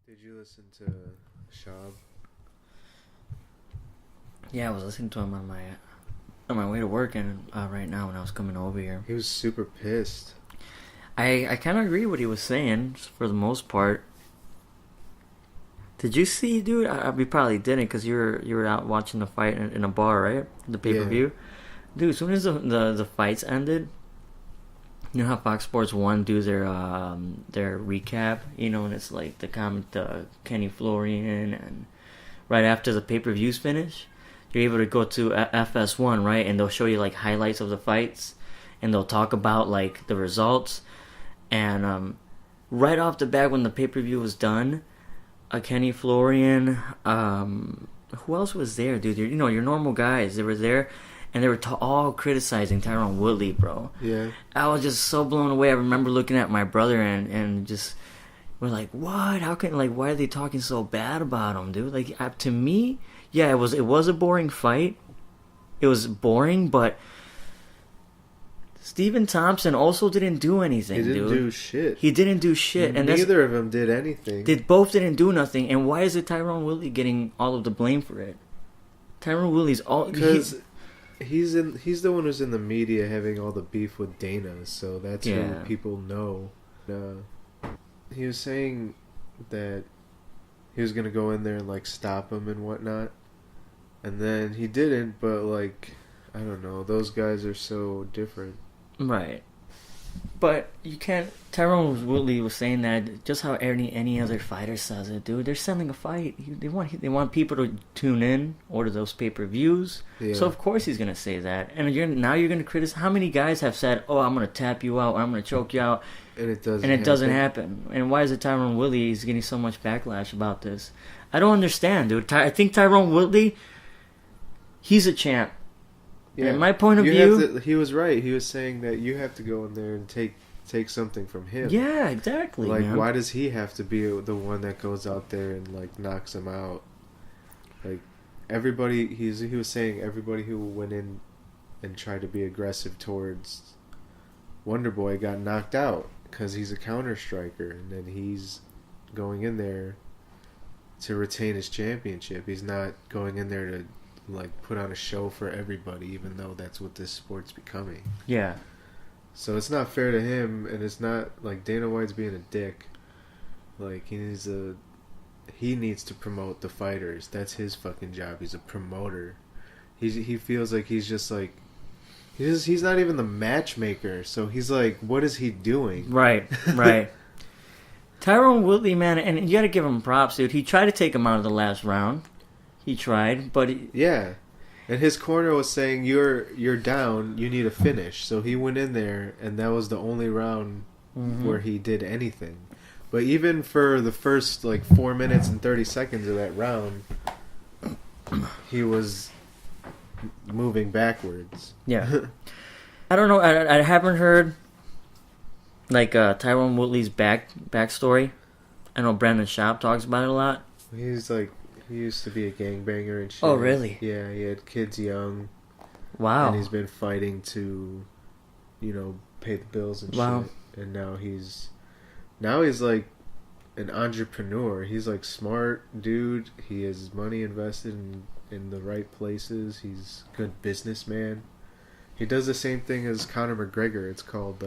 Did you listen to Shab? Yeah, I was listening to him on my way to work and right now when I was coming over here. He was super pissed. I kind of agree with what he was saying for the most part. Did you see, dude? We probably didn't because you were out watching the fight in a bar, right? The pay-per-view. Yeah. Dude, as soon as the fights ended, you know how Fox Sports 1 do their recap, you know, and it's like the Kenny Florian, and right after the pay-per-views finish, you're able to go to FS1, right? And they'll show you like highlights of the fights, and they'll talk about like the results. And right off the bat, when the pay-per-view was done, Kenny Florian, who else was there, dude? You know, your normal guys, they were there, and they were all criticizing Tyron Woodley, bro. Yeah. I was just so blown away. I remember looking at my brother and just, we're like, what? How can, like, why are they talking so bad about him, dude? Like, to me, yeah, it was a boring fight. It was boring, but Stephen Thompson also didn't do anything, dude. He didn't do shit. He didn't do shit. And neither of them did anything. They both didn't do nothing. And why is it Tyron Woodley getting all of the blame for it? Tyron Woodley's all... Because he's the one who's in the media having all the beef with Dana, so that's who people know. He was saying that he was going to go in there and, like, stop him and whatnot. And then he didn't, but, like, I don't know. Those guys are so different. Right. But you can't... Tyron Woodley was saying that just how any other fighter says it, dude. They're selling a fight. They want people to tune in, order those pay-per-views. Yeah. So, of course, he's going to say that. And now you're going to criticize... How many guys have said, oh, I'm going to tap you out, or I'm going to choke you out, and it doesn't happen. And why is it Tyron Woodley is getting so much backlash about this? I don't understand, dude. I think Tyron Woodley, he's a champ. Yeah. In my point of view... he was right. He was saying that you have to go in there and take something from him. Yeah, exactly. Like, man. Why does he have to be the one that goes out there and, like, knocks him out? Like, everybody... He was saying everybody who went in and tried to be aggressive towards Wonderboy got knocked out because he's a counter striker, and then he's going in there to retain his championship. He's not going in there to, like, put on a show for everybody, even though that's what this sport's becoming. Yeah. So it's not fair to him, and it's not, like, Dana White's being a dick. Like, he needs to promote the fighters. That's his fucking job. He's a promoter. He feels like he's just, like, he's not even the matchmaker, so he's like, what is he doing? Right. Tyron Woodley, man, and you gotta give him props, dude. He tried to take him out of the last round. He tried, but... Yeah. And his corner was saying, you're down, you need a finish. So he went in there, and that was the only round where he did anything. But even for the first, like, 4 minutes and 30 seconds of that round, he was moving backwards. Yeah. I don't know, I haven't heard, like, Tyron Woodley's backstory. I know Brandon Schaub talks about it a lot. He's, like... He used to be a gangbanger and shit. Oh, really? Yeah, he had kids young. Wow. And he's been fighting to, you know, pay the bills and shit. And now he's like an entrepreneur. He's like smart dude. He has money invested in the right places. He's a good businessman. He does the same thing as Conor McGregor. It's called,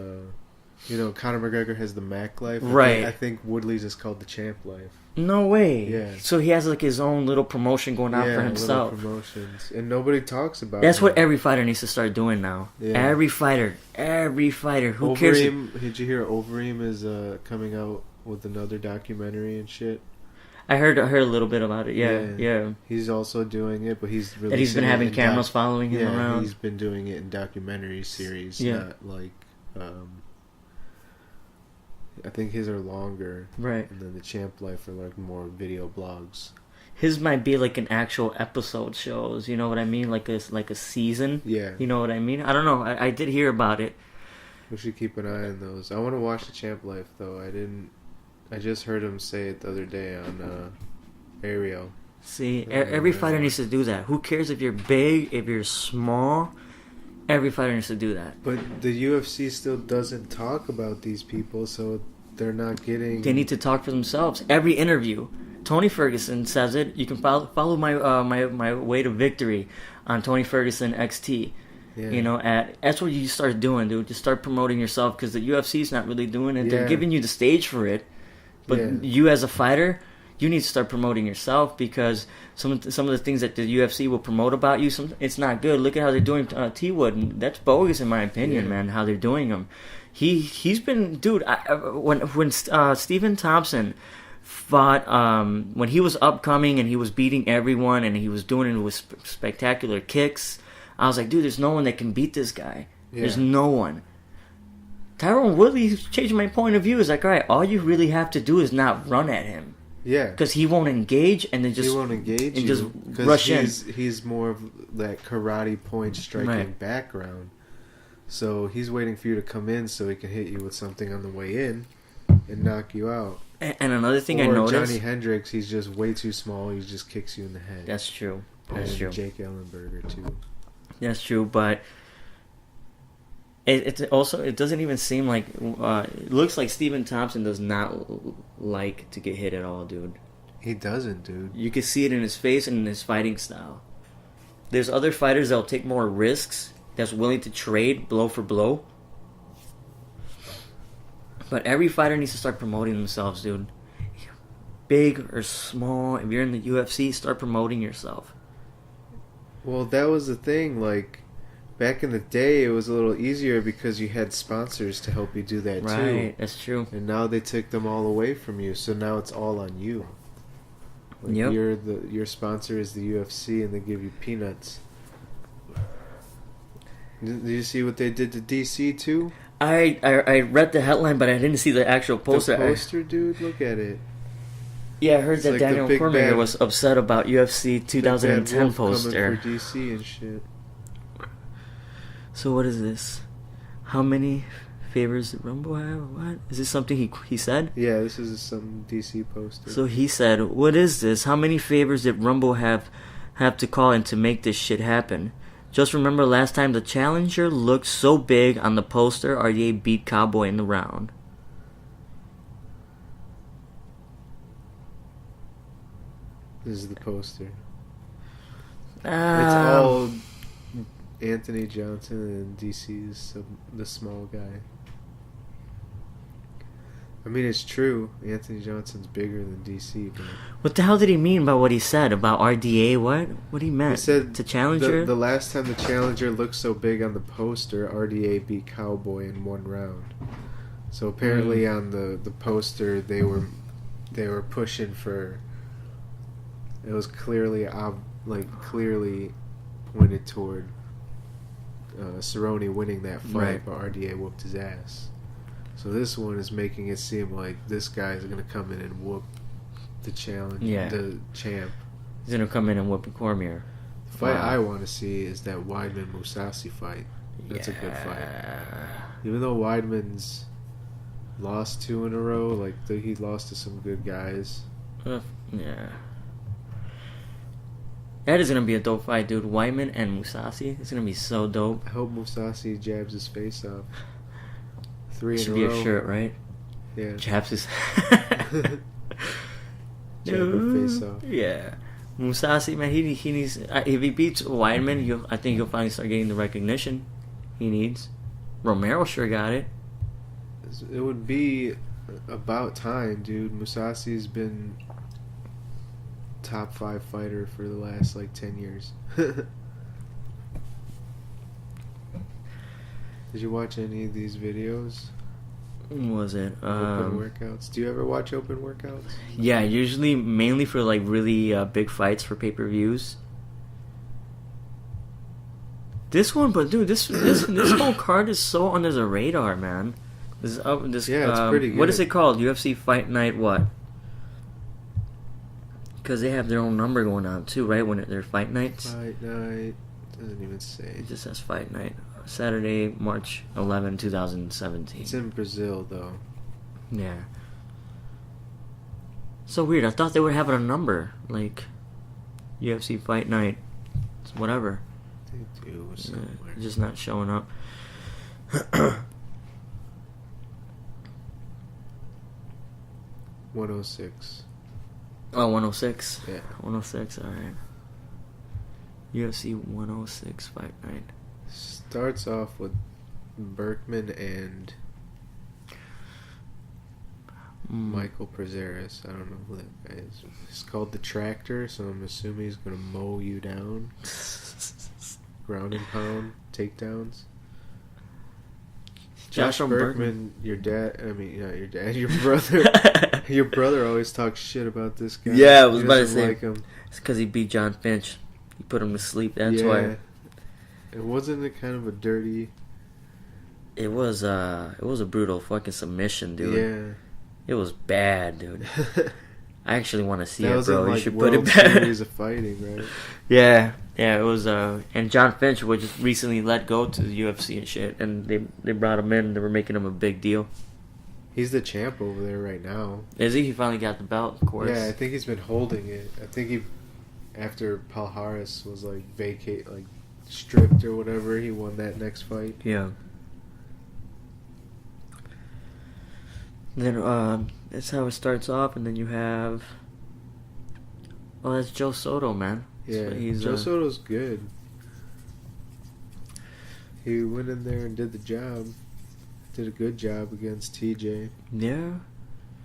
you know, Conor McGregor has the Mac Life. Right. I think Woodley's is called the Champ Life. No way. Yeah. So he has like his own little promotion going out for himself. Little promotions, and nobody talks about. That's what every fighter needs to start doing now. Yeah. Every fighter. Who cares? Did you hear Overeem is coming out with another documentary and shit? I heard a little bit about it. Yeah. He's also doing it, but he's releasing. And he's been having cameras following him around. Yeah, he's been doing it in documentary series. Not like. I think his are longer. Right. And then the Champ Life are like more video blogs. His might be like an actual episode shows, you know what I mean? Like a season. Yeah. You know what I mean? I don't know. I did hear about it. We should keep an eye on those. I want to watch the Champ Life though. I just heard him say it the other day on Ariel. See, every fighter needs to do that. Who cares if you're big, if you're small? Every fighter needs to do that. But the UFC still doesn't talk about these people, so they're not getting. They need to talk for themselves. Every interview, Tony Ferguson says it. You can follow my way to victory on Tony Ferguson XT. Yeah. You know, that's what you start doing, dude. Just start promoting yourself because the UFC's not really doing it. Yeah. They're giving you the stage for it, but you as a fighter, you need to start promoting yourself because some of the things that the UFC will promote about you, it's not good. Look at how they're doing T Wood, and that's bogus in my opinion, man. How they're doing him. He's been, dude. When Stephen Thompson fought, when he was upcoming and he was beating everyone and he was doing it with spectacular kicks, I was like, dude, there's no one that can beat this guy. Yeah. There's no one. Tyrone Woodley changed my point of view. It's like, all right, all you really have to do is not run at him. Yeah, because he won't engage, and then just he won't engage and you, just rush in. He's more of that karate point striking background. So he's waiting for you to come in so he can hit you with something on the way in and knock you out. And another thing I noticed, noticed, Johnny Hendricks, he's just way too small. He just kicks you in the head. That's true. That's true. Jake Ellenberger too. That's true, but it also doesn't even seem like it looks like Stephen Thompson does not like to get hit at all, dude. He doesn't, dude. You can see it in his face and in his fighting style. There's other fighters that'll take more risks, that's willing to trade blow for blow. But every fighter needs to start promoting themselves, dude. Big or small, if you're in the UFC, start promoting yourself. Well, that was the thing, like, back in the day, it was a little easier because you had sponsors to help you do that, too. Right, that's true. And now they took them all away from you, so now it's all on you. Like your sponsor is the UFC, and they give you peanuts. Did you see what they did to DC, too? I read the headline, but I didn't see the actual poster. The poster, dude, look at it. Yeah, I heard It's that like Daniel Cormier was upset about UFC 2010 poster. Coming for DC and shit. So what is this? How many favors did Rumble have? What? Is this something he said? Yeah, this is some DC poster. So he said, what is this? How many favors did Rumble have to call in to make this shit happen? Just remember last time the challenger looked so big on the poster, RDA beat Cowboy in the round. This is the poster. It's all Anthony Johnson and DC's the small guy. I mean, it's true. Anthony Johnson's bigger than DC. But what the hell did he mean by what he said about RDA? What he meant? He said to Challenger? The last time the Challenger looked so big on the poster, RDA beat Cowboy in one round. So apparently on the poster they were pushing for. It was clearly pointed toward Cerrone winning that fight, but RDA whooped his ass. So this one is making it seem like this guy's going to come in and whoop the the champ. He's going to come in and whoop Cormier. The fight I want to see is that Weidman-Mousasi fight. That's a good fight. Even though Weidman's lost 2 in a row, like he lost to some good guys. Yeah. That is going to be a dope fight, dude. Weidman and Mousasi. It's going to be so dope. I hope Mousasi jabs his face off. 3 in a row. Should be a shirt, right? Yeah. Jabs his... Jab her face off. Yeah. Mousasi, man, he needs... if he beats Weidman, I think he'll finally start getting the recognition he needs. Romero sure got it. It would be about time, dude. Mousasi's been top 5 fighter for the last 10 years. Did you watch any of these videos? What was it? Open workouts. Do you ever watch open workouts? Yeah, usually mainly for really big fights for pay-per-views. This one, but dude, this whole card is so under the radar, man. It's pretty good. What is it called? UFC Fight Night what? Because they have their own number going on too, right? When they're fight nights. Fight night doesn't even say. It just says fight night. Saturday, March 11, 2017. It's in Brazil, though. Yeah. So weird. I thought they would have a number like UFC Fight Night, whatever. They do somewhere. Just not showing up. 106. Oh, 106. Yeah. 106. All right. UFC 106 Fight Night. Starts off with Berkman and Michael Prazeres. I don't know who that guy is. He's called the Tractor, so I'm assuming he's gonna mow you down. Ground and pound, takedowns. Josh Berkman, your dad. I mean, not your dad. Your brother. Your brother always talks shit about this guy. Yeah, I was about to say. Like him. It's because he beat John Finch. He put him to sleep. That's why. It wasn't it kind of a dirty. It was a brutal fucking submission, dude. Yeah. It was bad, dude. I actually want to see it, bro. You should World put it back. Series of fighting, right? Yeah, it was. And John Finch was just recently let go to the UFC and shit, and they brought him in. They were making him a big deal. He's the champ over there right now. Is he? He finally got the belt, of course. Yeah, I think he's been holding it. I think he, after Palhares was stripped or whatever, he won that next fight. Yeah. Then that's how it starts off, and then you have. Oh, that's Joe Soto, man. Yeah, Joe Soto's good. He went in there and did the job. Did a good job against TJ. Yeah.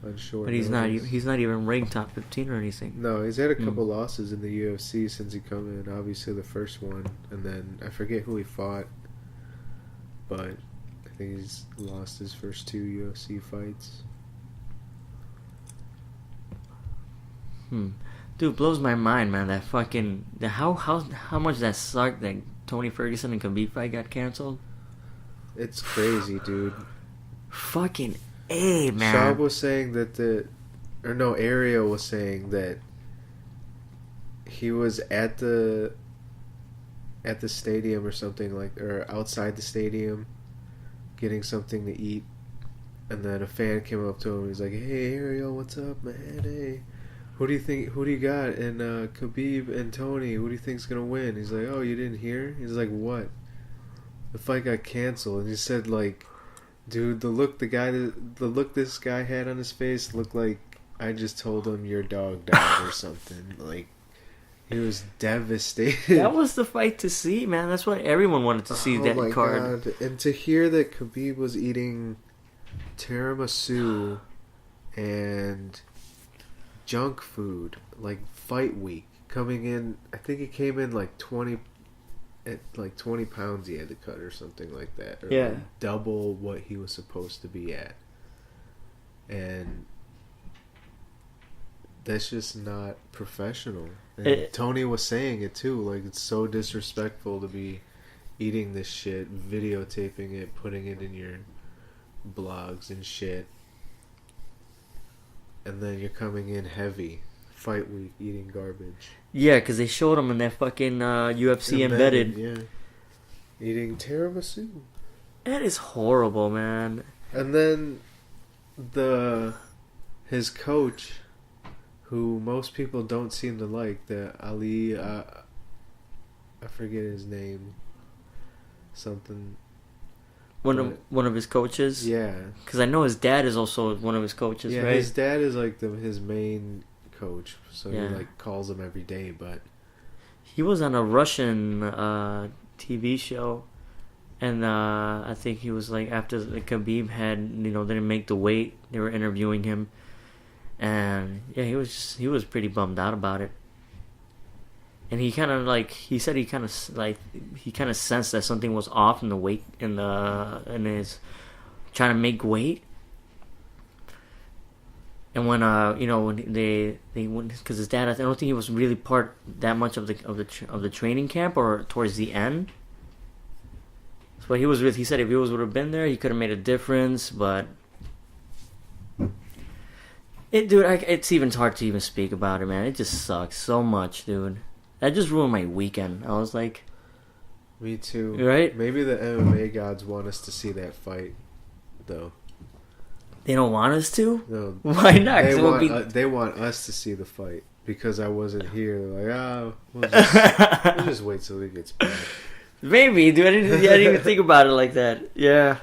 On short but he's notice. not. He's not even ranked top 15 or anything. No, he's had a couple losses in the UFC since he come in. Obviously, the first one, and then I forget who he fought, but I think he's lost his first 2 UFC fights. Dude, blows my mind, man. That fucking how much that sucked that Tony Ferguson and Khabib fight got canceled. It's crazy, dude. Fucking A, man. Schaub was saying that Ariel was saying that he was at the stadium or something or outside the stadium getting something to eat, and then a fan came up to him. He's like, "Hey, Ariel, what's up, man? Hey, who do you got in Khabib and Tony? Who do you think's gonna win?" He's like, "Oh, you didn't hear?" He's like, "What?" The fight got canceled, and he said, like, dude, the look this guy had on his face looked like I just told him your dog died or something. Like, he was devastated. That was the fight to see, man. That's what everyone wanted to see. That card. Oh my god! And to hear that Khabib was eating tiramisu and junk food like fight week, coming in, I think he came in like 20 pounds he had to cut or something like that, or yeah, double what he was supposed to be at, and that's just not professional. And Tony was saying it too, like, it's so disrespectful to be eating this shit, videotaping it, putting it in your blogs and shit, and then you're coming in heavy fight week eating garbage. Yeah, because they showed him in that fucking UFC embedded. Yeah. Eating tiramisu. That is horrible, man. And then his coach, who most people don't seem to like, the Ali, I forget his name. Something. One of his coaches? Yeah. Because I know his dad is also one of his coaches, yeah, right? His dad is like his main coach, so yeah. he like calls him every day, but he was on a Russian TV show, and I think he was like, after Khabib had, didn't make the weight, they were interviewing him, and yeah, he was pretty bummed out about it. And he kind of he said he kind of sensed that something was off in the weight in his trying to make weight. And when when they went, because his dad, I don't think he was really part that much of the training camp or towards the end. So he said if he would have been there, he could have made a difference. But it's even hard to even speak about it, man. It just sucks so much, dude. That just ruined my weekend. I was like, me too. Right? Maybe the MMA gods want us to see that fight, though. They don't want us to? No. Why not? They want us to see the fight because I wasn't here. They're like, we'll just wait till he gets back. Maybe, dude. I didn't even think about it like that. Yeah.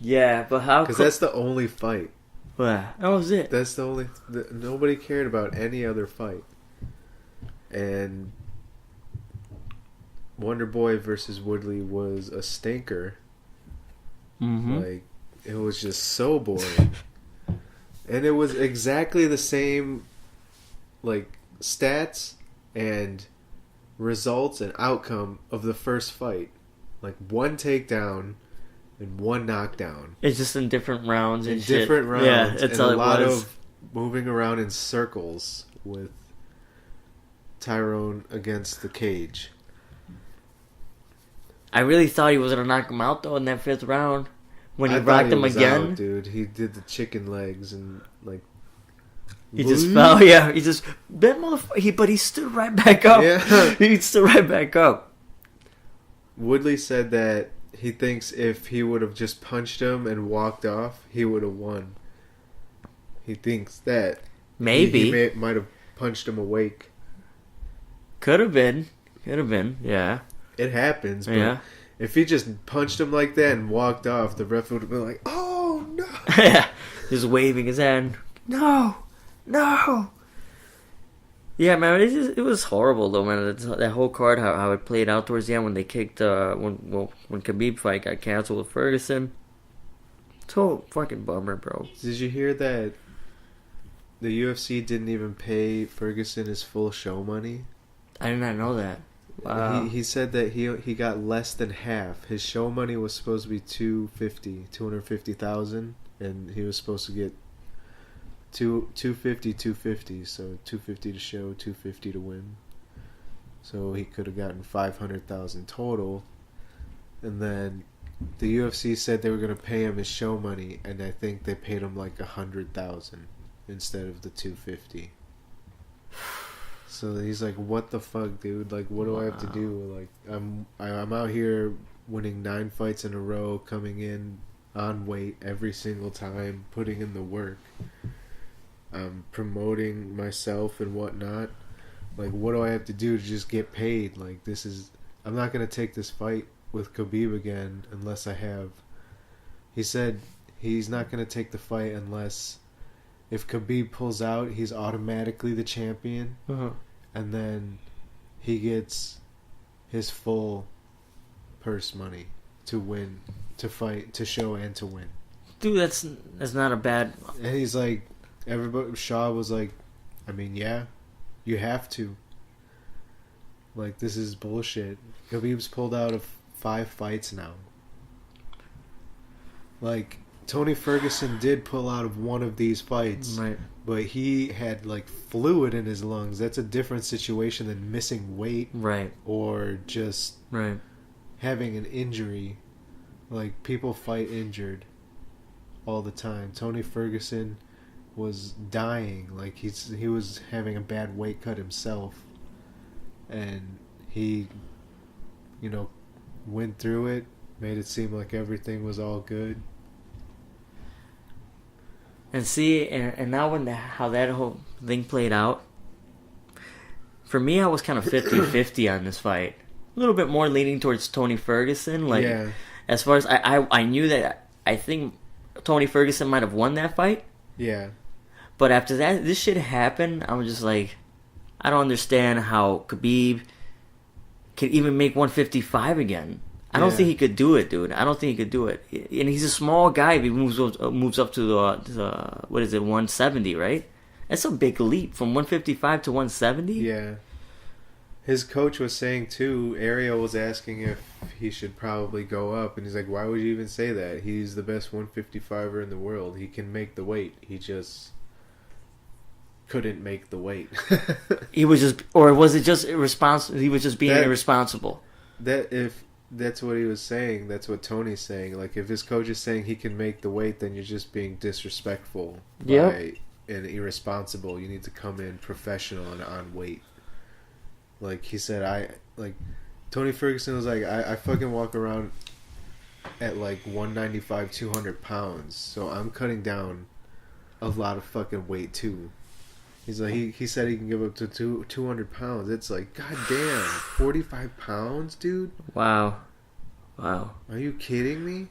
Yeah, but how? Because that's the only fight. Well, that was it. That's the only... nobody cared about any other fight. And Wonder Boy versus Woodley was a stinker. Mm-hmm. Like, it was just so boring. And it was exactly the same, like, stats and results and outcome of the first fight. Like, one takedown and one knockdown. It's just in different rounds and shit. Different rounds. Yeah, it's and all a it lot was. of moving around in circles with Tyrone against the cage. I really thought he was gonna knock him out though in that 5th round when he I thought rocked he him was again. out, dude. He did the chicken legs and like He just fell. Yeah, he just that motherfucker. But he stood right back up. Yeah. He stood right back up. Woodley said that he thinks if he would have just punched him and walked off, he would have won. He thinks that Maybe he might have punched him awake. could have been. Yeah. It happens, but Yeah. if he just punched him like that and walked off, the ref would have been like, "Oh no!" Yeah. Just waving his hand. No. Yeah, man, it was horrible though, man. That whole card, how it played out towards the end when they kicked, when Khabib fight got canceled with Ferguson. Total fucking bummer, bro. Did you hear that the UFC didn't even pay Ferguson his full show money? I did not know that. Wow. He said that he got less than half. His show money was supposed to be $250,000, and he was supposed to get $250, so $250 to show, $250 to win. So he could have gotten $500,000 total, and then the UFC said they were going to pay him his show money, and I think they paid him like $100,000 instead of the $250. So he's like, "What the fuck, dude? Like, what do I have to do? Like, I'm out here winning 9 fights in a row, coming in on weight every single time, putting in the work. I'm promoting myself and whatnot. Like, what do I have to do to just get paid? Like, this is... I'm not gonna take this fight with Khabib again unless I have..." He said he's not gonna take the fight unless... if Khabib pulls out, he's automatically the champion. Uh-huh. And then he gets his full purse money to win, to fight, to show, and to win. Dude, that's not a bad... And he's like, everybody, Shaw was like, I mean, yeah, you have to. Like, this is bullshit. Khabib's pulled out of 5 fights now. Like, Tony Ferguson did pull out of one of these fights, Right. but he had like fluid in his lungs. That's a different situation than missing weight, Right. or just Right. having an injury. Like, people fight injured all the time. Tony Ferguson was dying. Like, he was having a bad weight cut himself, and he, went through it, made it seem like everything was all good. And see, and now how that whole thing played out, for me, I was kind of 50-50 on this fight. A little bit more leaning towards Tony Ferguson. Like, Yeah. as far as I knew that I think Tony Ferguson might have won that fight. Yeah. But after that, this shit happened, I was just like, I don't understand how Khabib can even make 155 again. I don't think he could do it, dude. I don't think he could do it. And he's a small guy if he moves up to the what is it, 170, right? That's a big leap from 155 to 170. Yeah. His coach was saying, too, Ariel was asking if he should probably go up, and he's like, why would you even say that? He's the best 155er in the world. He can make the weight. He just couldn't make the weight. He was just, or was it just irresponsible? He was just being irresponsible. That's what he was saying. That's what Tony's saying. Like, if his coach is saying he can make the weight, then you're just being disrespectful and irresponsible. You need to come in professional and on weight. Like he said, Tony Ferguson was like, I fucking walk around at like 195, 200 pounds, so I'm cutting down a lot of fucking weight too. He's like, he said he can give up to 200 pounds. It's like, goddamn, 45 pounds, dude? Wow. Are you kidding me?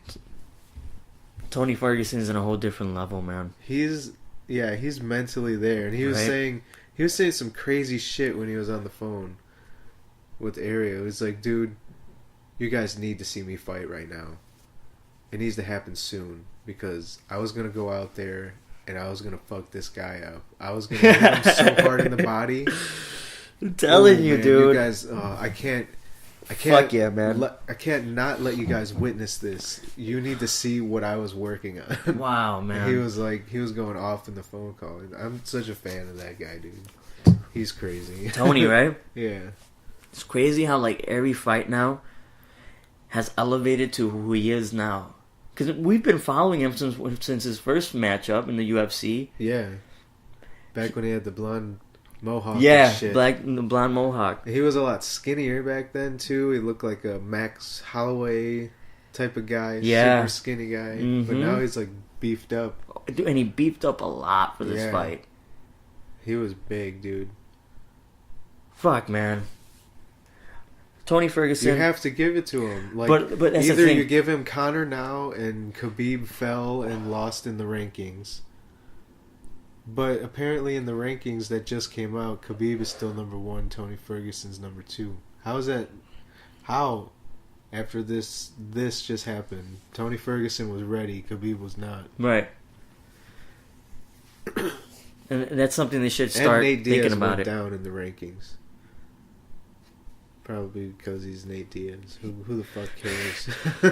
Tony Ferguson's in a whole different level, man. He's mentally there, and he was saying some crazy shit when he was on the phone with Ariel. He's like, dude, you guys need to see me fight right now. It needs to happen soon, because I was gonna go out there and I was gonna fuck this guy up. I was gonna hit him so hard in the body. I'm telling you, man, dude. You guys, I can't. Fuck yeah, man. I can't not let you guys witness this. You need to see what I was working on. Wow, man. He was going off in the phone call. I'm such a fan of that guy, dude. He's crazy. Tony, right? Yeah. It's crazy how like every fight now has elevated to who he is now. Because we've been following him since his first matchup in the UFC. Yeah. Back when he had the blonde mohawk. Yeah, and shit. the blonde mohawk. He was a lot skinnier back then too. He looked like a Max Holloway type of guy. Yeah. Super skinny guy. But now he's like beefed up. Dude, and he beefed up a lot for this fight. He was big, dude. Fuck, man. Tony Ferguson. You have to give it to him. Like, but that's either the thing. you give him Conor now and Khabib fell and lost in the rankings. But apparently in the rankings that just came out, Khabib is still number 1, Tony Ferguson's number 2. How is that? How? After this just happened, Tony Ferguson was ready, Khabib was not. Right. And that's something they should start and Nate thinking Diaz about went it. down in the rankings. Probably because he's Nate Diaz. Who the fuck cares?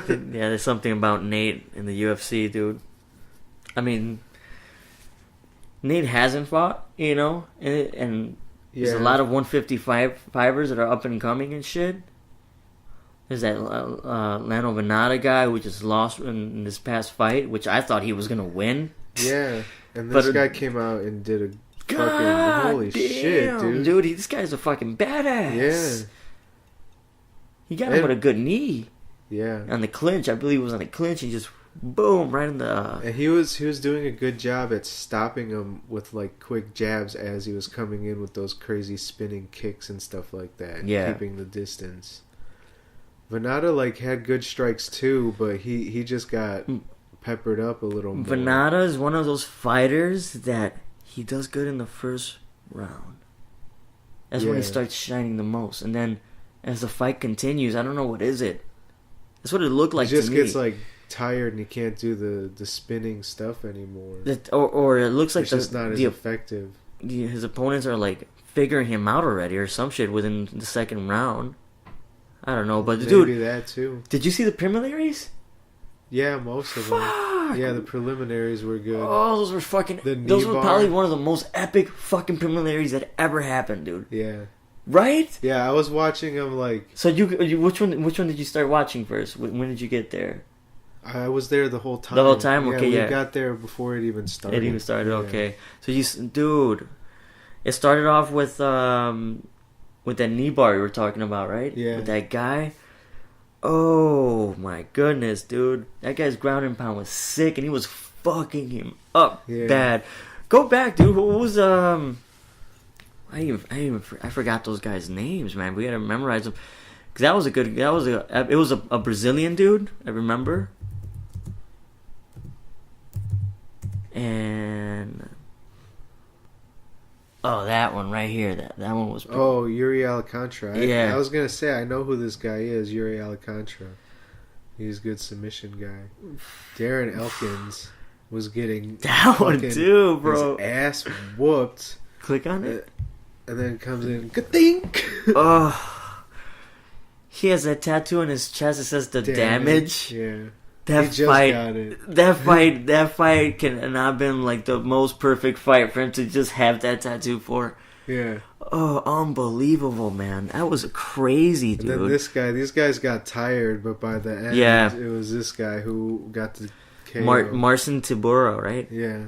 Yeah, there's something about Nate in the UFC, dude. I mean, Nate hasn't fought, you know, and there's a lot of 155ers that are up and coming and shit. There's that Lano Venata guy who just lost in this past fight, which I thought he was gonna win. Yeah, and this guy came out and did a fucking holy shit, dude. This guy's a fucking badass. Yeah. He got him with a good knee. Yeah. On the clinch, I believe it was on the clinch, and just boom, right in the... And he was doing a good job at stopping him with like quick jabs as he was coming in with those crazy spinning kicks and stuff like that. Yeah. Keeping the distance. Venata like had good strikes too, but he just got peppered up a little more. Venata is one of those fighters that he does good in the first round. That's when he starts shining the most. And then as the fight continues, I don't know what is it. That's what it looked like to me. He just gets like tired and he can't do the spinning stuff anymore. Or it looks like it's just not as effective. His opponents are like figuring him out already or some shit within the second round. I don't know, but maybe that too. Did you see the preliminaries? Yeah, most of them. Yeah, the preliminaries were good. Oh, those were fucking... Those were probably one of the most epic fucking preliminaries that ever happened, dude. Yeah. Right? Yeah, I was watching them like... So you which one did you start watching first? When did you get there? I was there the whole time. The whole time? Okay, we got there before it even started. It even started, okay. So dude, it started off with that knee bar you were talking about, right? Yeah. With that guy. Oh my goodness, dude. That guy's ground and pound was sick, and he was fucking him up bad. Go back, dude. Who was I forgot those guys' names, man. We gotta memorize them. Cause it was a Brazilian dude, I remember. And that one right here. That one was Yuri Alcantara. I was gonna say I know who this guy is, Yuri Alcantara. He's a good submission guy. Darren Elkins was getting that one too, bro. His ass whooped. Click on it. And then comes in, ka-dink! He has that tattoo on his chest that says the damage. Yeah. That he fight, got it. That fight can not been like the most perfect fight for him to just have that tattoo for. Yeah. Oh, unbelievable, man. That was crazy, dude. And then these guys got tired, but by the end, it was this guy who got the KO. Marcin Tibura, right? Yeah.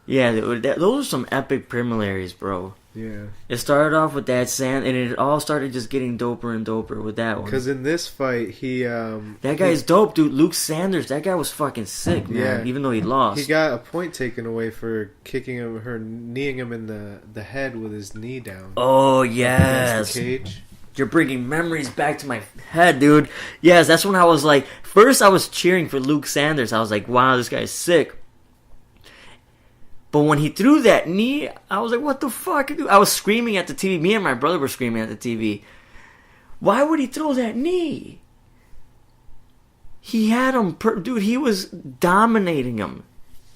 Yeah, those are some epic preliminaries, bro. Yeah. It started off with that sand, and it all started just getting doper and doper with that one. Because in this fight, that guy's dope, dude. Luke Sanders, that guy was fucking sick, man, even though he lost. He got a point taken away for kneeing him in the head with his knee down. Oh, yes. Against the cage. You're bringing memories back to my head, dude. Yes, that's when I was like, first I was cheering for Luke Sanders. I was like, wow, this guy's sick. But when he threw that knee, I was like, what the fuck? I was screaming at the TV. Me and my brother were screaming at the TV. Why would he throw that knee? He had him, dude, he was dominating him.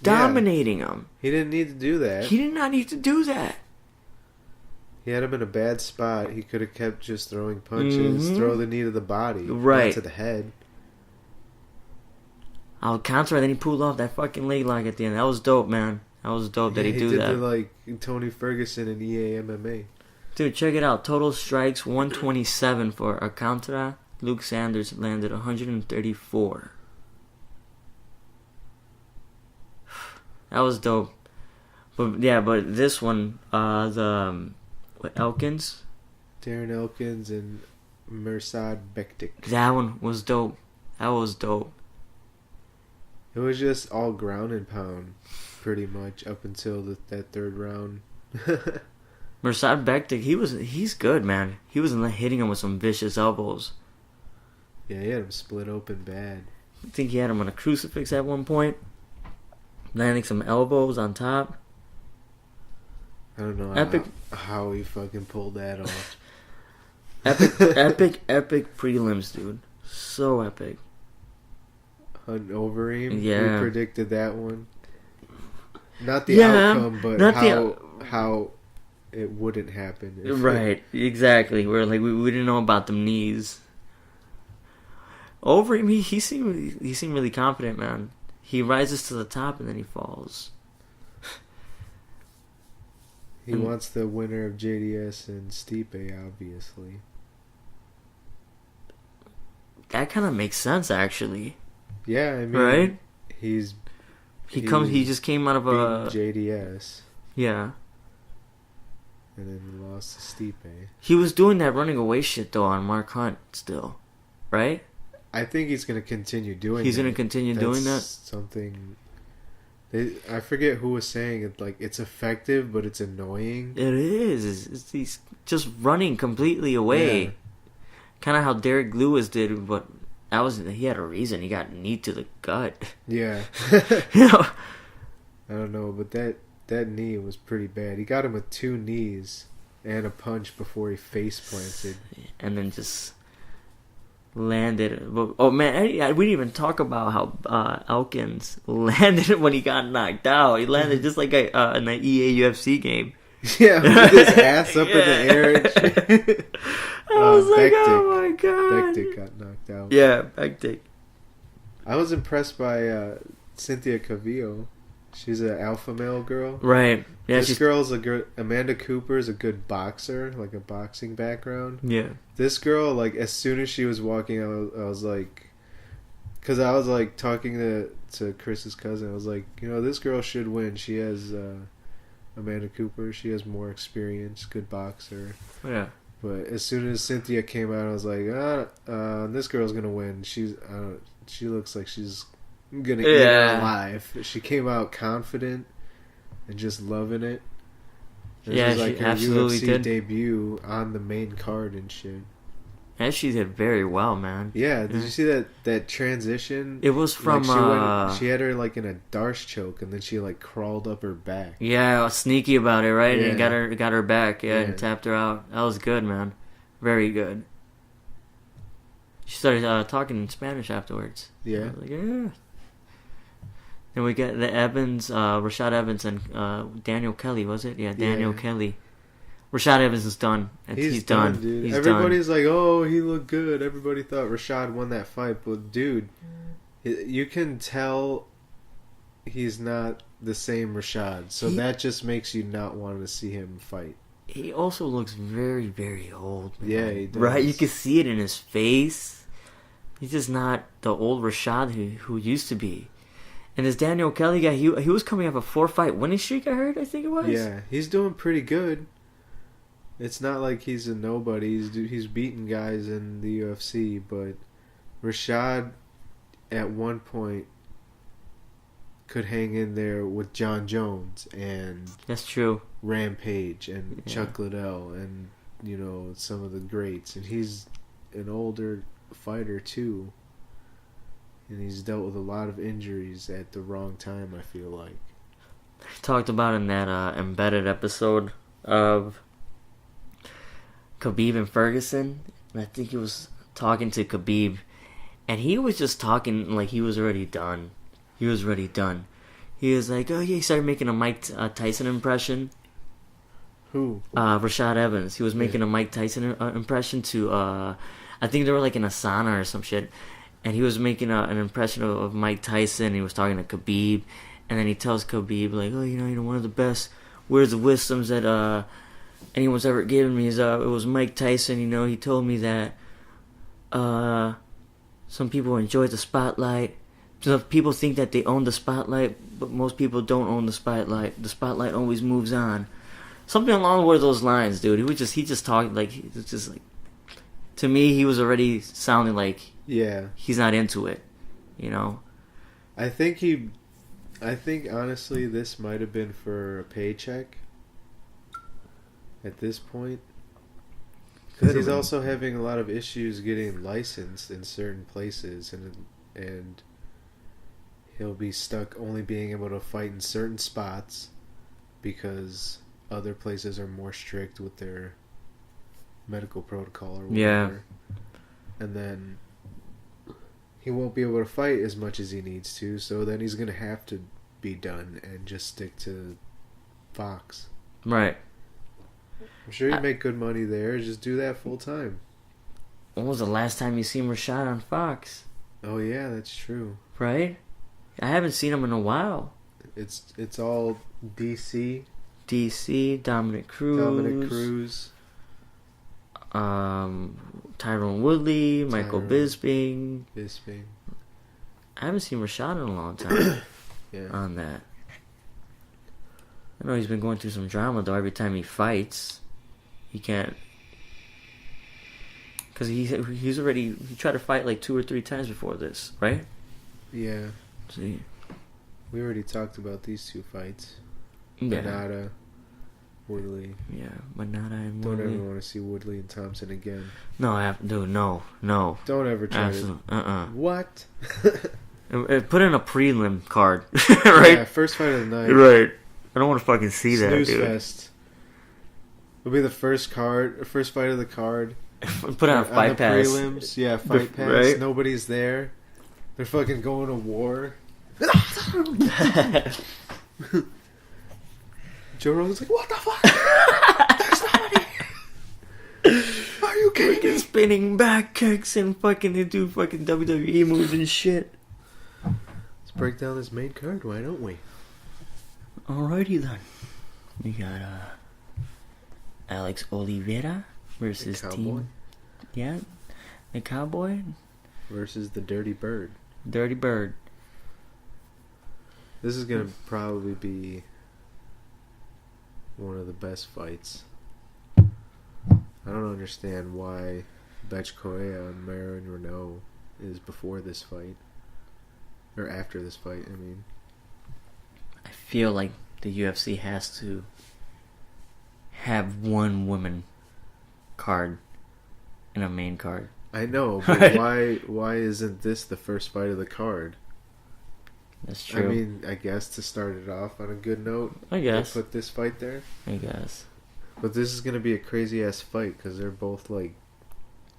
Dominating him. He didn't need to do that. He did not need to do that. He had him in a bad spot. He could have kept just throwing punches, throw the knee to the body, right, not to the head. I'll counter, and then he pulled off that fucking leg lock at the end. That was dope, man. That was dope that he do that. He did like Tony Ferguson in EA MMA. Dude, check it out. Total strikes 127 for Alcantara. Luke Sanders landed 134. That was dope. But yeah, but this one, Elkins? Darren Elkins and Mirsad Bektik. That one was dope. That was dope. It was just all ground and pound, pretty much, up until that third round. Mirsad Bektik, he's good, man. He was hitting him with some vicious elbows. Yeah, he had him split open bad. I think he had him on a crucifix at one point. Landing some elbows on top. I don't know how he fucking pulled that off. Epic prelims, dude. So epic. Hunt Overeem? Yeah. We predicted that one. Not the outcome, but how it wouldn't happen. Right, exactly. We're like, we didn't know about them knees. Overeem, he seemed really confident, man. He rises to the top and then he falls. He wants the winner of JDS and Stipe, obviously. That kind of makes sense, actually. Yeah, I mean, right? He just came out of a JDS. Yeah. And then he lost to Stipe. He was doing that running away shit though on Mark Hunt still, right? I think he's going to continue doing. He's going to continue doing that. Something. I forget who was saying it. Like, it's effective, but it's annoying. It is. He's just running completely away. Yeah. Kind of how Derek Lewis did, but he had a reason. He got knee to the gut. Yeah. You know. I don't know, but that knee was pretty bad. He got him with 2 knees and a punch before he face planted, and then just landed. Oh man, we didn't even talk about how Elkins landed when he got knocked out. He landed just like in an EA UFC game. Yeah, with his ass up in the air. I was like, oh my god. Bektik got knocked out. Yeah, Bektik. I was impressed by Cynthia Cavillo. She's an alpha male girl. Right. Yeah, this girl's a good... Amanda Cooper's a good boxer, like a boxing background. Yeah. This girl, like, as soon as she was walking, I was like... Because I was, like, talking to Chris's cousin. I was like, this girl should win. She has... Amanda Cooper, she has more experience, good boxer. Yeah. But as soon as Cynthia came out, I was like, this girl's going to win. She looks like she's... gonna eat her alive. She came out confident and just loving it. This was like she her absolutely UFC did. debut on the main card and shit. And she did very well, man. Yeah, did you see that transition? It was from she had her like in a Darce choke and then she like crawled up her back. Yeah, sneaky about it, right? Yeah. And got her back, and tapped her out. That was good, man. Very good. She started talking in Spanish afterwards. Yeah. I was like, yeah. Then we get the Evans, Rashad Evans, and Daniel Kelly, was it? Yeah, Daniel Kelly. Rashad Evans is done. He's done. Dude. He's Everybody's done. like, oh, he looked good. Everybody thought Rashad won that fight. But, dude, you can tell he's not the same Rashad. So that just makes you not want to see him fight. He also looks very, very old. Man. Yeah, he does. Right? You can see it in his face. He's just not the old Rashad who used to be. And this Daniel Kelly guy, he was coming off a 4-fight winning streak, I heard, I think it was. Yeah, he's doing pretty good. It's not like he's a nobody. He's beating guys in the UFC, but Rashad at one point could hang in there with John Jones and that's true. Rampage and Chuck Liddell and some of the greats, and he's an older fighter too, and he's dealt with a lot of injuries at the wrong time, I feel like. Talked about in that embedded episode of Khabib and Ferguson. And I think he was talking to Khabib, and he was just talking like he was already done. He was already done. He was like, oh yeah, he started making a Mike Tyson impression. Who? Rashad Evans. He was making a Mike Tyson impression to, I think they were like in a sauna or some shit. And he was making an impression of Mike Tyson. He was talking to Khabib. And then he tells Khabib, like, oh, one of the best words of wisdoms that anyone's ever given me is, it was Mike Tyson. He told me that some people enjoy the spotlight. Some people think that they own the spotlight, but most people don't own the spotlight. The spotlight always moves on. Something along those lines, dude. He just talked like, it's just like, to me, he was already sounding like he's not into it, I think honestly this might have been for a paycheck at this point, because he's also having a lot of issues getting licensed in certain places, and he'll be stuck only being able to fight in certain spots because other places are more strict with their medical protocol or whatever. Yeah. And then he won't be able to fight as much as he needs to, so then he's going to have to be done and just stick to Fox. Right. I'm sure he'd make good money there. Just do that full time. When was the last time you seen Rashad on Fox? Oh yeah, that's true. Right? I haven't seen him in a while. It's all DC. DC, Dominic Cruz. Tyron Woodley, Michael Bisping. I haven't seen Rashad in a long time on that. I know he's been going through some drama, though. Every time he fights, he can't... Because he tried to fight like 2 or 3 times before this, right? Yeah. See? We already talked about these 2 fights. Yeah. Manada, Woodley. Yeah, Manada and Woodley. Don't ever want to see Woodley and Thompson again. No, dude, no. Don't ever try to... What? Put in a prelim card, right? Yeah, first fight of the night. Right. I don't want to fucking see that, dude. Snooze fest. It'll be the first fight of the card. Put on a fight pass. Prelims. Yeah, fight pass. Right? Nobody's there. They're fucking going to war. Joe Rogan's like, what the fuck? There's nobody here. Are you kidding me? Spinning back kicks and fucking they do fucking WWE moves and shit. Let's break down this main card, why don't we? Alrighty then. We got Alex Oliveira versus Team. Yeah, the Cowboy versus the Dirty Bird. Dirty Bird. This is gonna probably be one of the best fights. I don't understand why Betch Correa and Marin Renault is before this fight. Or after this fight, I mean. I feel like the UFC has to have one woman card in a main card. I know, but why isn't this the first fight of the card? That's true. I mean, I guess to start it off on a good note, I guess. Put this fight there. I guess. But this is going to be a crazy ass fight because they're both like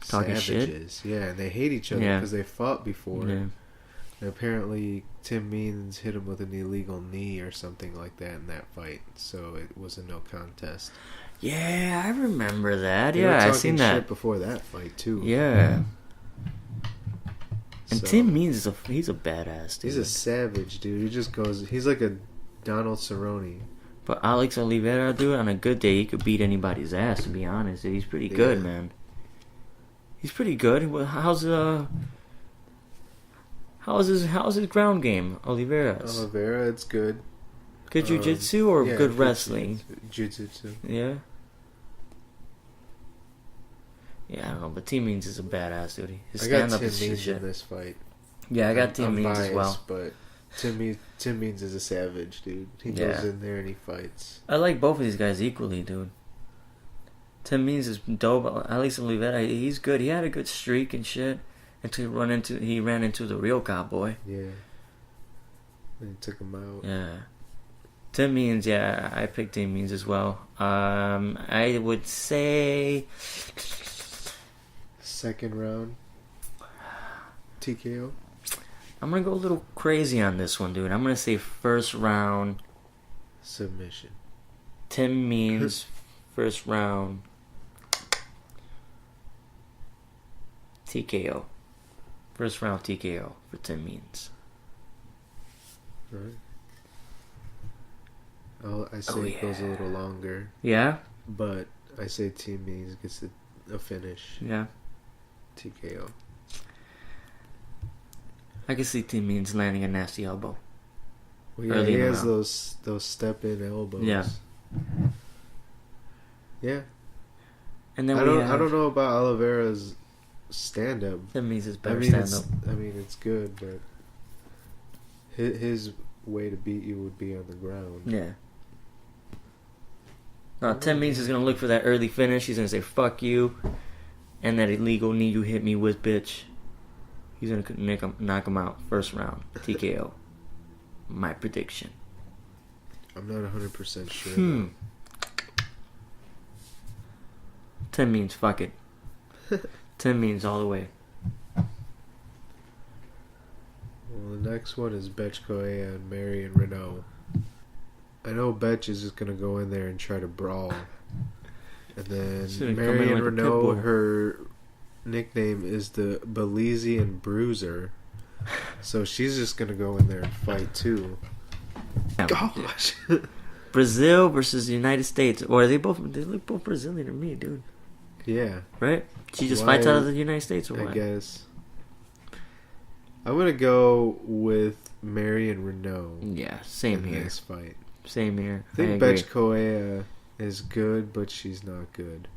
talking savages. Shit? Yeah, and they hate each other because they fought before. Yeah. And apparently, Tim Means hit him with an illegal knee or something like that in that fight, so it was a no contest. Yeah, I remember that. They yeah, were I seen talking that shit before that fight too. Yeah. And So, Tim Means he's a badass dude. He's a savage, dude. He just goes. He's like a Donald Cerrone. But Alex Oliveira, dude, on a good day, he could beat anybody's ass. To be honest, dude. He's pretty good, man. He's pretty good. How's his ground game, Oliveira's? Oliveira, it's good. Good jiu-jitsu or good wrestling? Jiu-jitsu. Yeah. Yeah, I don't know, but Tim Means is a badass, dude. His stand-up is Tim shit. Means in this fight. Yeah, I got Tim Means as well. But Tim Means is a savage, dude. He goes in there and he fights. I like both of these guys equally, dude. Tim Means is dope. Alex Oliveira, he's good. He had a good streak and shit until he ran into the real cowboy. Yeah. And he took him out. Yeah. Tim Means, yeah, I picked Tim Means as well. I would say second round TKO. I'm gonna go a little crazy on this one, dude. I'm gonna say first round submission. Tim Means, first round TKO. First round TKO for Tim Means. Right. I say it goes a little longer. Yeah? But I say Tim Means gets a finish. Yeah. TKO. I can see Tim Means landing a nasty elbow. Well, yeah, he has those step in elbows. Yeah. Yeah. And then I don't know about Oliveira's stand up. Tim Means is better stand up. I mean it's good, but his way to beat you would be on the ground. Yeah. Tim Means is gonna look for that early finish. He's gonna say "fuck you," and that illegal knee you hit me with, bitch. He's gonna knock him out first round TKO. My prediction. I'm not 100% sure. Tim Means, fuck it. Tim Means all the way. Well, the next one is Betch Correa and Marion Renault. I know Betch is just gonna go in there and try to brawl, and then Marion Renault, her nickname is the Belizean Bruiser, so she's just gonna go in there and fight too. Gosh. Brazil versus the United States, or they look both Brazilian to me, dude. Yeah. Right? She just fights out of the United States, or what? I guess. I'm gonna go with Marion Renault. Yeah, same here. This fight. Same here. I think Betch Correa is good, but she's not good.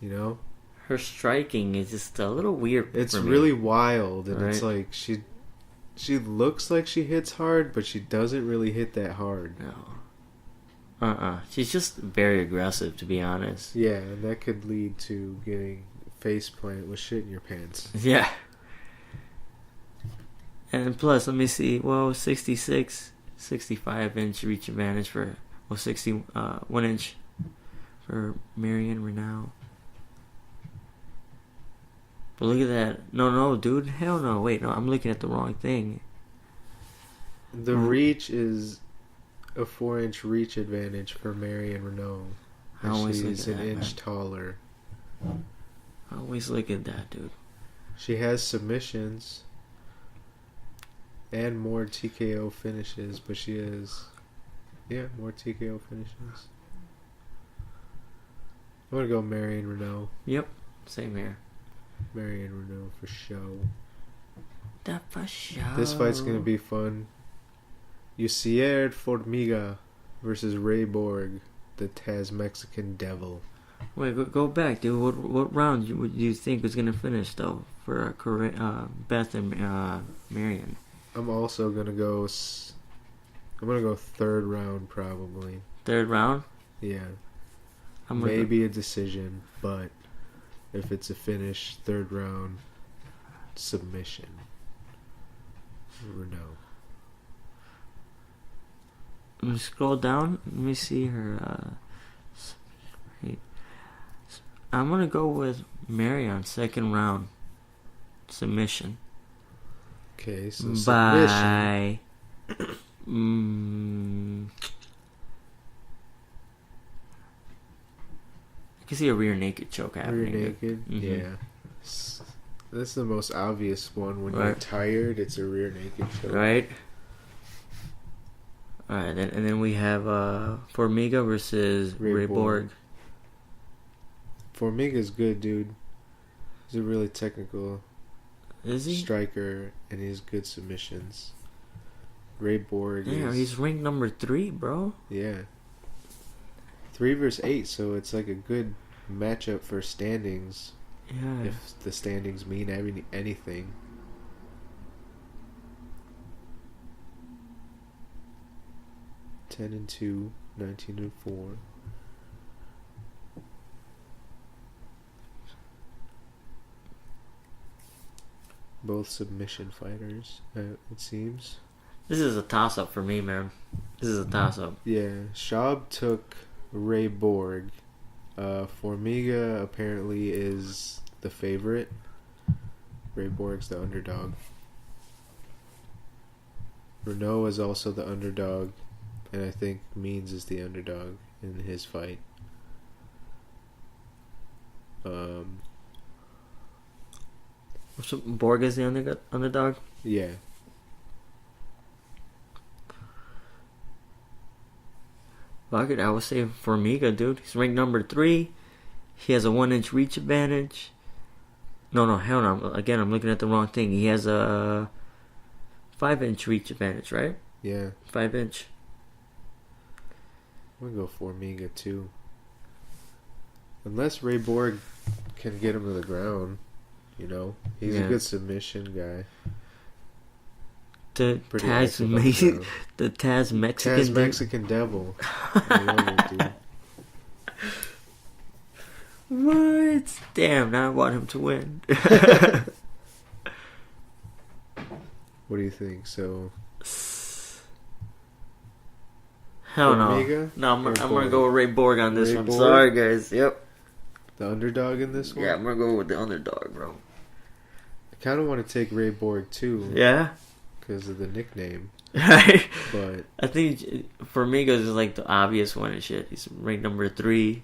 You know? Her striking is just a little weird. It's really wild, and it's like she looks like she hits hard, but she doesn't really hit that hard. No. She's just very aggressive, to be honest. Yeah, and that could lead to getting faceplant with shit in your pants. Yeah. And plus, let me see. Well, 66, 65-inch reach advantage for 1 inch for Marion Renault. But look at that. No, dude. Hell no. Wait, no. I'm looking at the wrong thing. The reach is a 4-inch reach advantage for Marion Renault. She's an inch taller. I always look at that, dude. She has submissions and more TKO finishes, but she has, more TKO finishes. I'm gonna go Marion Renault. Yep, same here. Marion Renault for show. That for show. This fight's gonna be fun. Yusier Formiga versus Ray Borg, the Taz Mexican Devil. Wait, go back, dude. What round do you think is gonna finish though for Beth and Marion? I'm also gonna go. I'm gonna go third round probably. Third round? Yeah. Maybe a decision, but if it's a finish, third round submission. Renault. Let me scroll down. Let me see her. I'm gonna go with Marion second round submission. Okay, so by I can see a rear naked choke happening. Rear naked, yeah. That's the most obvious one. When you're tired, it's a rear naked choke. Right. Alright, and then we have Formiga versus Ray Borg. Formiga's good, dude. He's a really technical striker, and he has good submissions. Ray Borg he's ranked number 3, bro. Yeah. 3 versus 8, so it's like a good matchup for standings. Yeah. If the standings mean anything. (10-2, 19-4). Both submission fighters, it seems. This is a toss-up for me, man. This is a toss-up. Yeah, Schaub took Ray Borg. Formiga apparently is the favorite. Ray Borg's the underdog. Renault is also the underdog, and I think Means is the underdog in his fight. So Borg is the underdog? Yeah. Fuck it, I would say Formiga, dude. He's ranked number 3. He has a 1-inch reach advantage. No, hell no. Again, I'm looking at the wrong thing. He has a 5-inch reach advantage, right? Yeah. 5-inch. I'm gonna go Formiga too. Unless Ray Borg can get him to the ground, you know. He's a good submission guy. The Taz Mexican Taz Mexican Devil. I love it, dude. What? Damn, now I want him to win. What do you think? So hell Formiga? No, I'm gonna go with Ray Borg on this one. Borg? Sorry, guys. Yep. The underdog in this one? Yeah, I'm gonna go with the underdog, bro. I kind of want to take Ray Borg too. Yeah? Because of the nickname. Right. But I think Formiga is like the obvious one and shit. He's ranked number 3.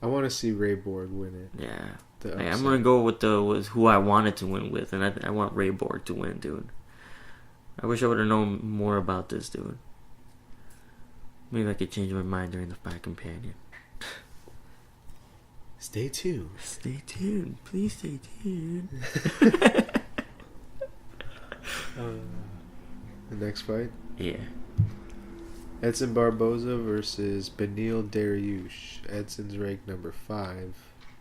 I want to see Ray Borg win it. Yeah. Hey, I'm gonna go with who I wanted to win with, and I want Ray Borg to win, dude. I wish I would have known more about this, dude. Maybe I could change my mind during the fight companion. Stay tuned. Stay tuned. Please stay tuned. The next fight? Yeah. Edson Barboza versus Beneil Dariush. Edson's ranked number 5.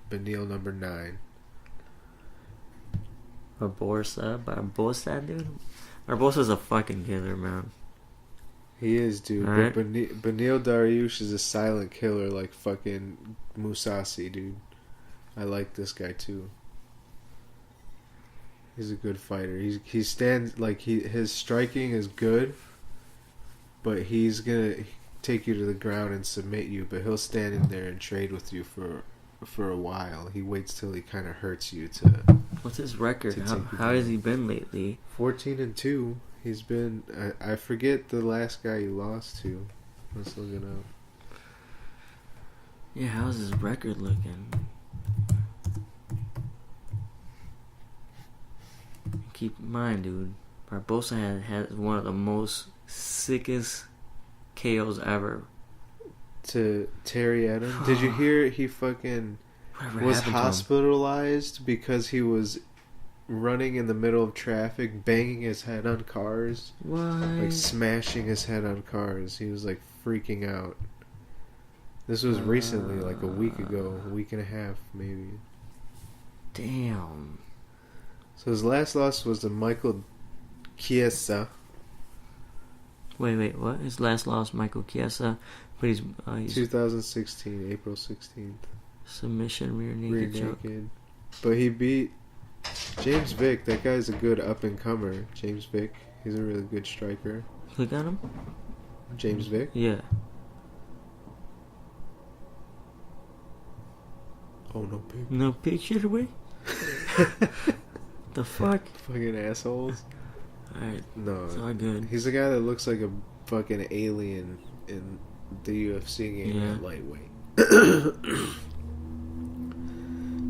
Beneil number 9. Barboza, dude. Barboza's a fucking killer, man. He is, dude. Right. But Beneil Dariush is a silent killer like fucking Musasi, dude. I like this guy too. He's a good fighter. He stands like his striking is good, but he's gonna take you to the ground and submit you. But he'll stand in there and trade with you for a while. He waits till he kind of hurts you to. What's his record? How has he been lately? 14-2. He's been. I forget the last guy he lost to. Let's look it up. Yeah, how's his record looking? Keep in mind, dude, Barboza has one of the most sickest KOs ever. To Terry Adam? Did you hear he fucking was hospitalized because he was running in the middle of traffic, banging his head on cars? What? Like smashing his head on cars. He was like freaking out. This was recently, like a week ago, a week and a half maybe. Damn. So his last loss was to Michael Chiesa. Wait, what? His last loss, Michael Chiesa, but he's 2016, April 16th. Submission, rear naked. But he beat James Vick. That guy's a good up and comer. James Vick. He's a really good striker. Click on him. James Vick. Yeah. Oh, no picture. No picture, way. The fuck? Fucking assholes. Alright. No. It's all good. He's the guy that looks like a fucking alien in the UFC game at lightweight.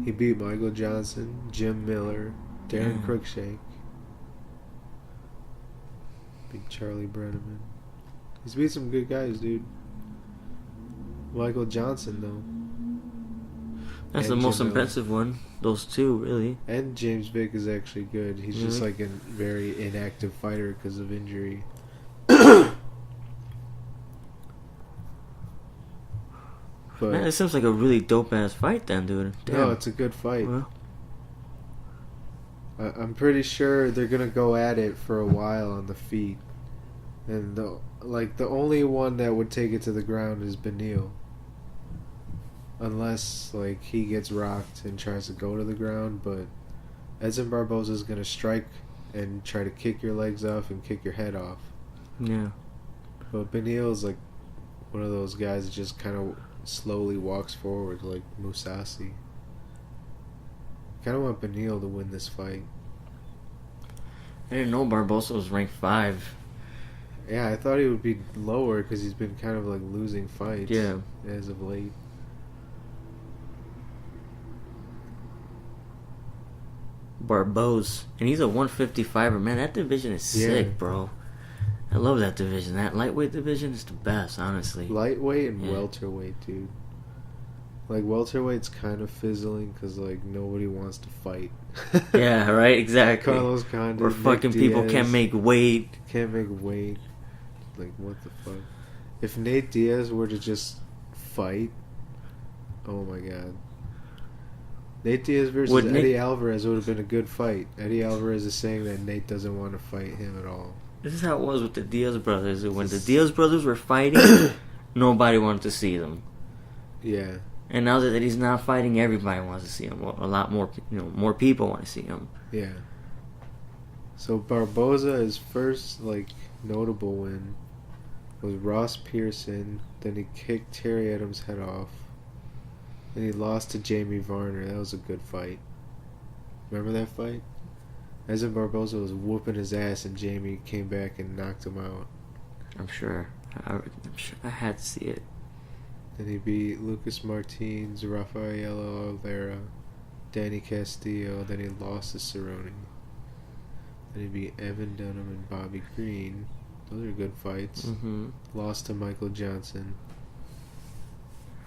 He beat Michael Johnson, Jim Miller, Darren Cruikshank. Beat Charlie Brenneman. He's beat some good guys, dude. Michael Johnson, though. That's the most impressive one. Those two, really. And James Vick is actually good. He's just like a very inactive fighter because of injury. But man, it seems like a really dope ass fight, then, dude. Damn. No, it's a good fight. Well, I'm pretty sure they're gonna go at it for a while on the feet, and the only one that would take it to the ground is Beneil. Unless, like, he gets rocked and tries to go to the ground, but Edson Barboza's gonna strike and try to kick your legs off and kick your head off. Yeah. But Beneil's like one of those guys that just kind of slowly walks forward like Mousasi. Kind of want Beneil to win this fight. I didn't know Barbosa was ranked 5. Yeah, I thought he would be lower because he's been kind of like losing fights. Yeah. As of late. Barbosa. And he's a 155er. Man, that division is sick, bro. I love that division. That lightweight division is the best, honestly. Lightweight and welterweight, dude. Like, welterweight's kind of fizzling because, like, nobody wants to fight. Yeah, right? Exactly. Carlos Condit, or fucking Nick people Diaz can't make weight. Can't make weight. Like, what the fuck? If Nate Diaz were to just fight, oh my god. Nate Diaz versus Eddie Alvarez would have been a good fight. Eddie Alvarez is saying that Nate doesn't want to fight him at all. This is how it was with the Diaz brothers. When the Diaz brothers were fighting, nobody wanted to see them. Yeah. And now that he's not fighting, everybody wants to see him. A lot more, more people want to see him. Yeah. So Barboza, his first like notable win was Ross Pearson. Then he kicked Terry Adams' head off. Then he lost to Jamie Varner. That was a good fight. Remember that fight? Edson Barboza was whooping his ass, and Jamie came back and knocked him out. I'm sure. I had to see it. Then he beat Lucas Martins, Rafael Oliveira, Danny Castillo. Then he lost to Cerrone. Then he beat Evan Dunham and Bobby Green. Those are good fights. Mm-hmm. Lost to Michael Johnson.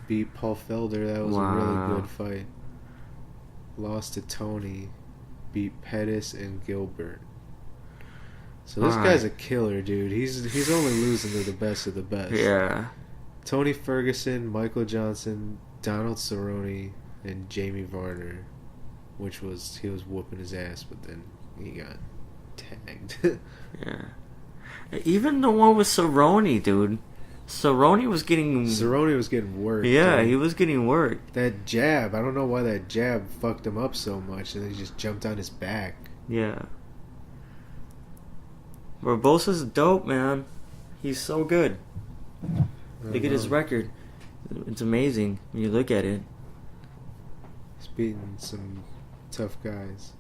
Beat Paul Felder. That was a really good fight. Lost to Tony. Beat Pettis and Gilbert. So this guy's a killer, dude. He's only losing to the best of the best. Yeah. Tony Ferguson, Michael Johnson, Donald Cerrone, and Jamie Varner, he was whooping his ass, but then he got tagged. Yeah. Even the one with Cerrone, dude. Cerrone was getting worked. Yeah, dude. he was getting worked. That jab, I don't know why that jab fucked him up so much, and then he just jumped on his back. Yeah. Barbosa's dope, man. He's so good. Look at his record. It's amazing when you look at it. He's beating some tough guys.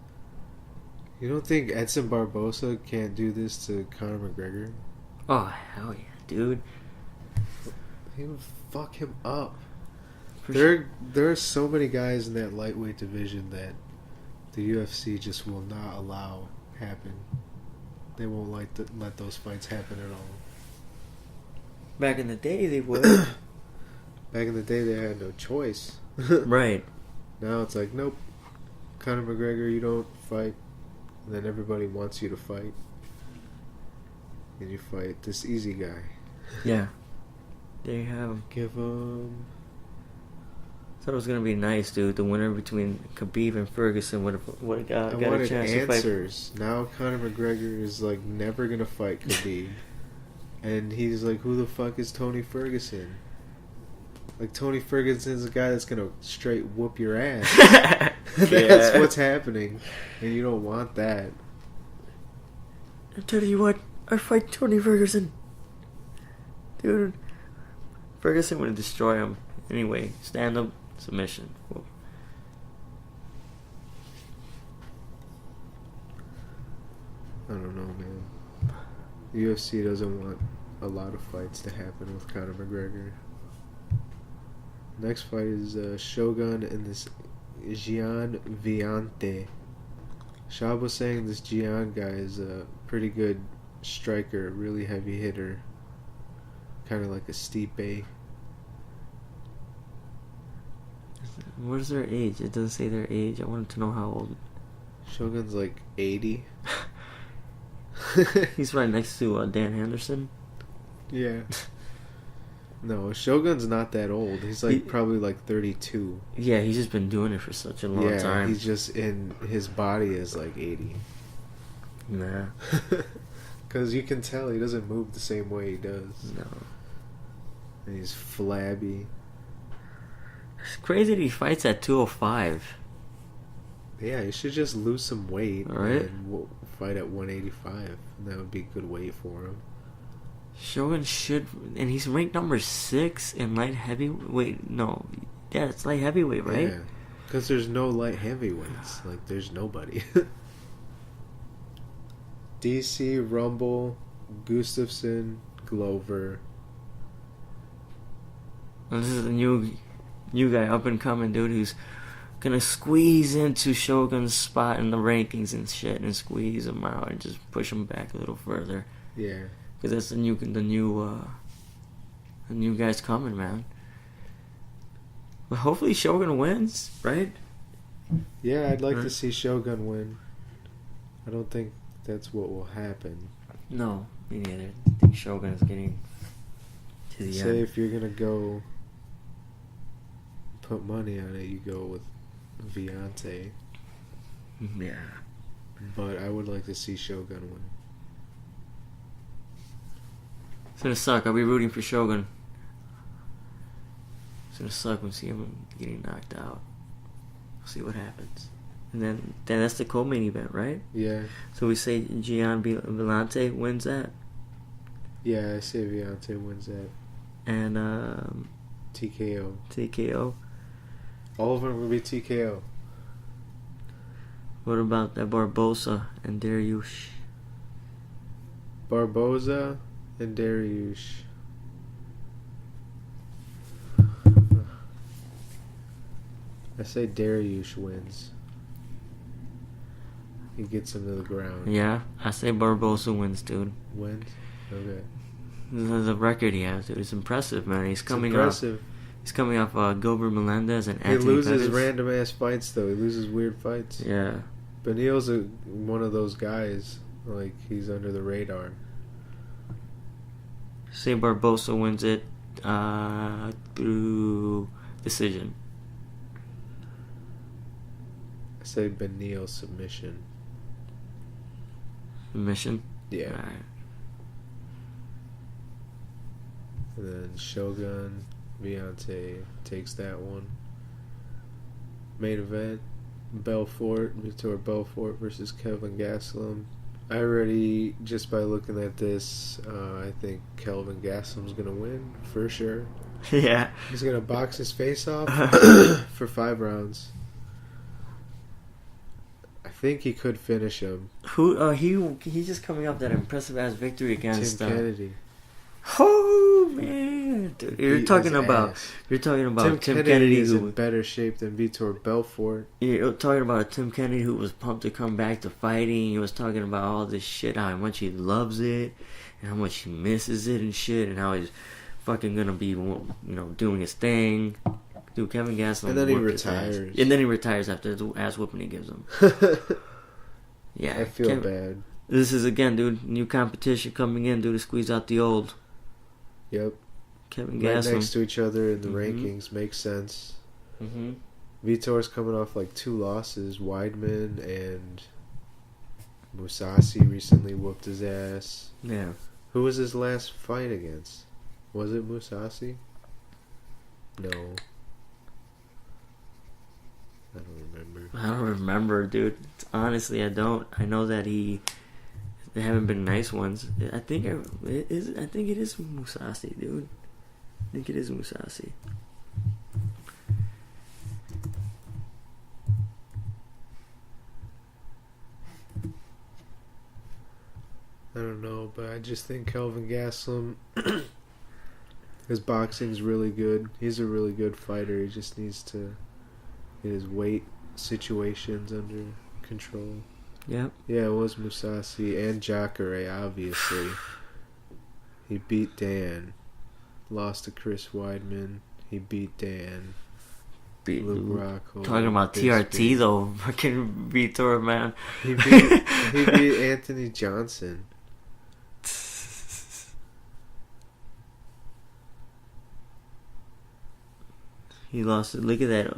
You don't think Edson Barboza can't do this to Conor McGregor? Oh, hell yeah, dude. He would fuck him up. There are so many guys in that lightweight division that the UFC just will not allow happen. They won't let those fights happen at all. Back in the day, they would. Back in the day, they had no choice. Right. Now it's like, nope. Conor McGregor, you don't fight. And then everybody wants you to fight. And you fight this easy guy. Yeah. There you have him. Give him... Thought it was gonna be nice, dude. The winner between Khabib and Ferguson would have got a chance to fight. Answers. Now Conor McGregor is like never gonna fight Khabib. And he's like, who the fuck is Tony Ferguson? Like, Tony Ferguson's a guy that's gonna straight whoop your ass. That's what's happening. And you don't want that. I tell you what, I fight Tony Ferguson. Dude, Ferguson would destroy him. Anyway, stand up, submission. Whoa. I don't know, man. The UFC doesn't want a lot of fights to happen with Conor McGregor. Next fight is Shogun and this Gian Viante. Shab was saying this Gian guy is a pretty good striker, really heavy hitter. Kind of like a Stipe. What is their age? It doesn't say their age. I wanted to know how old. Shogun's like 80. He's right next to Dan Henderson. Yeah. No, Shogun's not that old. He's like probably like 32. Yeah, he's just been doing it for such a long time. He's just his body is like 80. Nah. Because you can tell he doesn't move the same way he does. No. And he's flabby. It's crazy that he fights at 205. Yeah, you should just lose some weight Right? and fight at 185. That would be a good weight for him. Shogun should, and he's ranked number 6 in light heavyweight. No, yeah, it's light heavyweight, right? Yeah, because there's no light heavyweights. Like, there's nobody. DC, Rumble, Gustafson, Glover. And this is the new guy, up and coming dude, who's gonna squeeze into Shogun's spot in the rankings and shit, and squeeze him out and just push him back a little further. Yeah, because that's the new guy's coming, man. But hopefully Shogun wins, right? yeah. I'd like to see Shogun win. I don't think that's what will happen. No, me neither. I think Shogun is getting to the Say end. if you're gonna go put money on it, you go with Viante. Yeah. But I would like to see Shogun win. It's gonna suck. I'll be rooting for Shogun. It's gonna suck when see him getting knocked out. We'll see what happens. And then that's the co-main event, right? Yeah. So we say Gian Villante wins that. Yeah, I say Viante wins that. And TKO. TKO. All of them will be TKO. What about that Barbosa and Dariush? Barboza and Dariush. I say Dariush wins. He gets him to the ground. Yeah, I say Barbosa wins, dude. Wins? Okay. The record he has, dude, it's impressive, man. He's coming impressive. off. He's coming off Gilbert Melendez and He Anthony loses Pettis. random ass fights though. He loses weird fights. Yeah. Benil's one of those guys. Like, he's under the radar. Say Barbosa wins it through decision. I say Benil submission. Submission? Yeah. Alright. And then Shogun, Viante takes that one. Main event, Vitor Belfort versus Kelvin Gastelum. I already, just by looking at this, I think Kelvin Gastelum's going to win, for sure. Yeah. He's going to box his face off for 5 rounds. I think he could finish him. He's just coming off that impressive ass victory against Tim Kennedy. Oh man, dude, you're talking about Tim Kennedy is who in better shape than Vitor Belfort. You're talking about Tim Kennedy who was pumped to come back to fighting. He was talking about all this shit, how much he loves it and how much he misses it and shit, and how he's fucking gonna be, doing his thing. Dude, Kevin Gastelum. And then he retires. And then he retires after the ass whooping he gives him. Yeah, I feel bad. This is, again, dude, new competition coming in, dude, to squeeze out the old. Yep. Kevin Right Gastelum. next to each other in the rankings makes sense. Mm-hmm. Vitor's coming off like 2 losses. Weidman and Musasi recently whooped his ass. Yeah. Who was his last fight against? Was it Musasi? No. I don't remember. I don't remember, dude. Honestly, I don't. I know that there haven't been nice ones. I think it is Musasi, dude. I think it is Musasi. I don't know, but I just think Kelvin Gastelum, his boxing's really good. He's a really good fighter. He just needs to get his weight situations under control. Yep. Yeah, it was Musasi and Jacare, obviously. He beat Dan. Lost to Chris Weidman. He beat Dan. Beat Luke Rockhold. Talking about TRT though, fucking Vitor, man. He beat Anthony Johnson. He lost it. Look at that.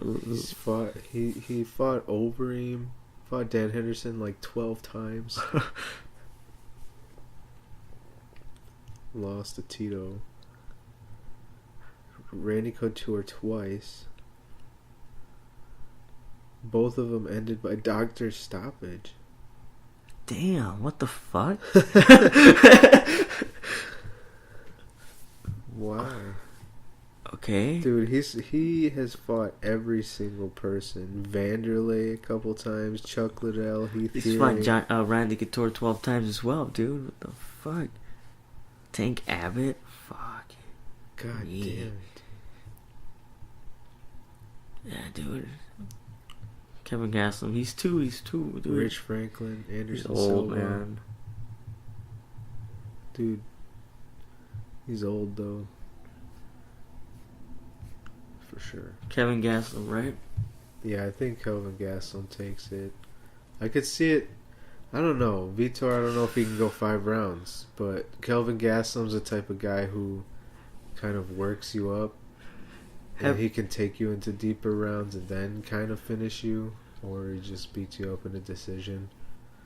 He fought Overeem. Fought Dan Henderson like 12 times. Lost to Tito. Randy Couture twice. Both of them ended by doctor stoppage. Damn, what the fuck? Why? Okay. Dude, he has fought every single person. Vanderlei a couple times, Chuck Liddell, Heath He's Healy. fought Randy Couture 12 times as well, dude. What the fuck? Tank Abbott? Fuck. God Yeah. damn it. Yeah, dude. Kevin Gastelum, he's two, dude. Rich Franklin, He's Anderson old, Silva. man. Dude, he's old though. For sure. Kevin Gastelum, right? Yeah, I think Kelvin Gastelum takes it. I could see it. I don't know. Vitor, I don't know if he can go 5 rounds. But Kelvin Gastelum's the type of guy who kind of works you up. And he can take you into deeper rounds and then kind of finish you. Or he just beats you up in a decision.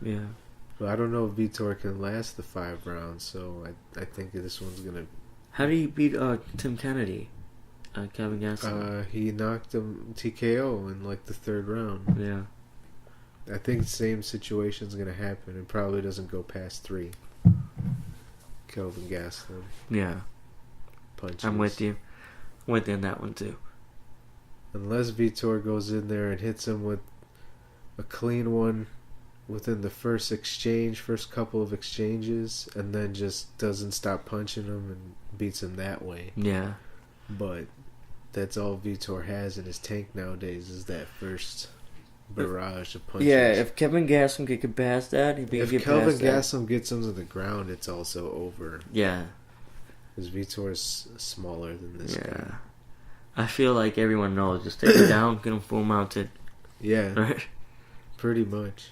Yeah. But I don't know if Vitor can last the 5 rounds. So I think this one's going to... How did he beat Tim Kennedy? Kevin Gastelum? he knocked him TKO in like the 3rd round. Yeah. I think the same situation's going to happen. It probably doesn't go past 3. Kelvin Gastelum. Yeah. Punches. I'm with you. With you on that one too. Unless Vitor goes in there and hits him with a clean one within the first couple of exchanges, and then just doesn't stop punching him and beats him that way. Yeah. But that's all Vitor has in his tank nowadays is that first barrage of punches. Yeah, if Kevin Gastelum could get past that, he'd be if get Kelvin past that. Gastelum gets him to the ground, it's also over. Yeah. Because Vitor is smaller than this guy. I feel like everyone knows. Just take it down, get him full mounted. Yeah, Right? pretty much.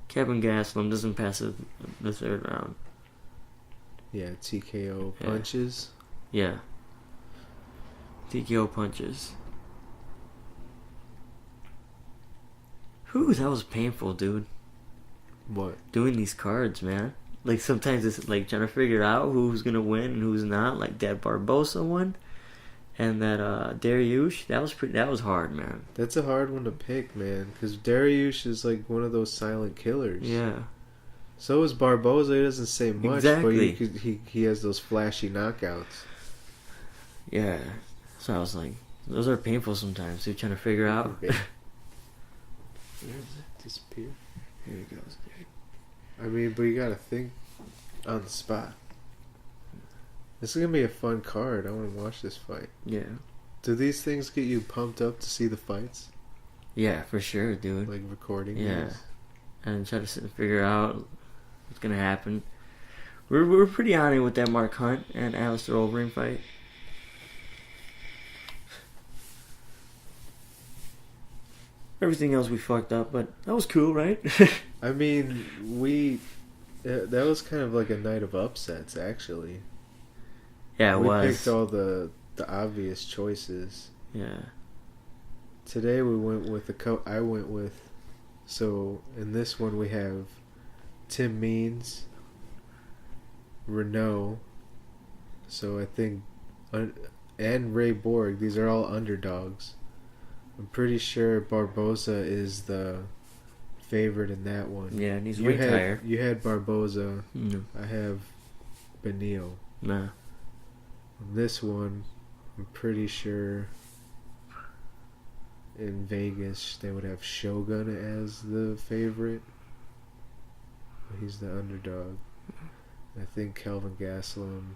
Kevin Gastelum doesn't pass the 3rd round. Yeah, TKO punches. Yeah. TKO punches. Whew, that was painful, dude. What? Doing these cards, man. Like, sometimes it's like trying to figure out who's gonna win and who's not. Like that Barbosa one. And that Dariush, that was hard, man. That's a hard one to pick, man. Because Dariush is like one of those silent killers. Yeah. So is Barboza. He doesn't say much, Exactly. but he has those flashy knockouts. Yeah. So I was like, those are painful sometimes. You're trying to figure out. Okay. Where does it disappear? Here he goes, dude. I mean, but you gotta think on the spot. This is gonna be a fun card. I want to watch this fight. Yeah. Do these things get you pumped up to see the fights? Yeah, for sure, dude. Like recording Yeah. these? And try to sit and figure out what's gonna happen. We're pretty on it with that Mark Hunt and Alistair Overeem fight. Everything else we fucked up, but that was cool, right? I mean, that was kind of like a night of upsets, actually. Yeah, it we was. picked all the obvious choices. Yeah. Today we went with I went with. So in this one we have Tim Means, Renault. So I think, and Ray Borg. These are all underdogs. I'm pretty sure Barboza is the favorite in that one. Yeah, and he's way tired. You had Barboza. No. I have Benil. Nah. On this one, I'm pretty sure in Vegas they would have Shogun as the favorite. He's the underdog. I think Kelvin Gastelum.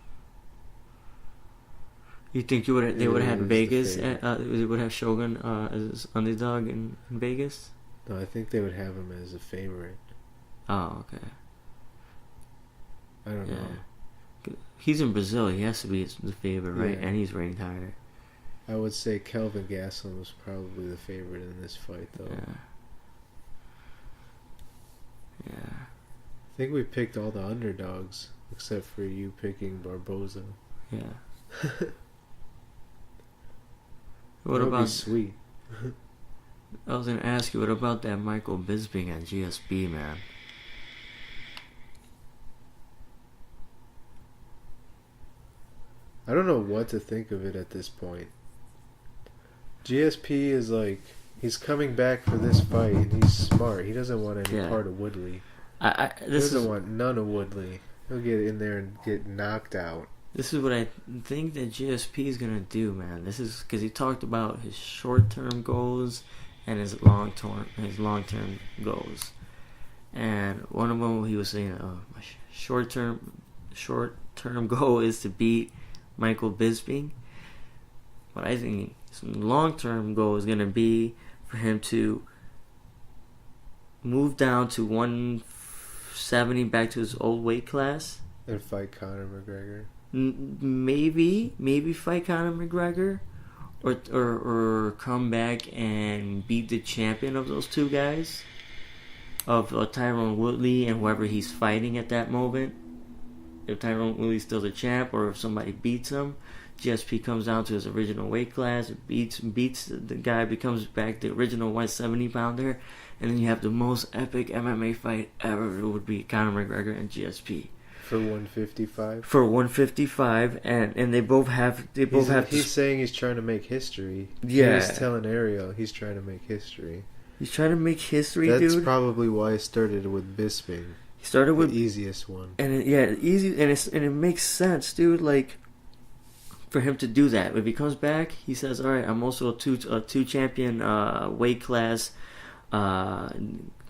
You think they would have had is Vegas? the favorite. They would have Shogun as underdog in Vegas? No, I think they would have him as a favorite. Oh, okay. I don't know. He's in Brazil. He has to be the favorite, right? Yeah. And he's ranked higher. I would say Kelvin Gastelum was probably the favorite in this fight, though. Yeah. I think we picked all the underdogs except for you picking Barboza. Yeah. What That would be about? sweet? I was gonna ask you, what about that Michael Bisping on GSP, man? I don't know what to think of it at this point. GSP is like He's coming back for this fight, and he's smart. He doesn't want any part of Woodley. He doesn't want none of Woodley. He'll get in there and get knocked out. This is what I think that GSP is gonna do, man. This is because he talked about his short-term goals and his long-term goals. And one of them, he was saying, my short-term goal is to beat Michael Bisping. But I think his long-term goal is gonna be for him to move down to 170, back to his old weight class, and fight Conor McGregor. Maybe fight Conor McGregor, or come back and beat the champion of those two guys, of Tyron Woodley and whoever he's fighting at that moment. If Tyron Woodley's still the champ, or if somebody beats him, GSP comes down to his original weight class, beats the guy, becomes back the original 170 pounder, and then you have the most epic MMA fight ever. It would be Conor McGregor and GSP. For 155? For 155, and they both have... He's saying he's trying to make history. Yeah. He's telling Ariel he's trying to make history. He's trying to make history, dude. That's dude. probably why it started with Bisping. He started with... the easiest one. And easy, and it makes sense, dude, like... for him to do that. If he comes back, he says, all right, I'm also a two champion weight class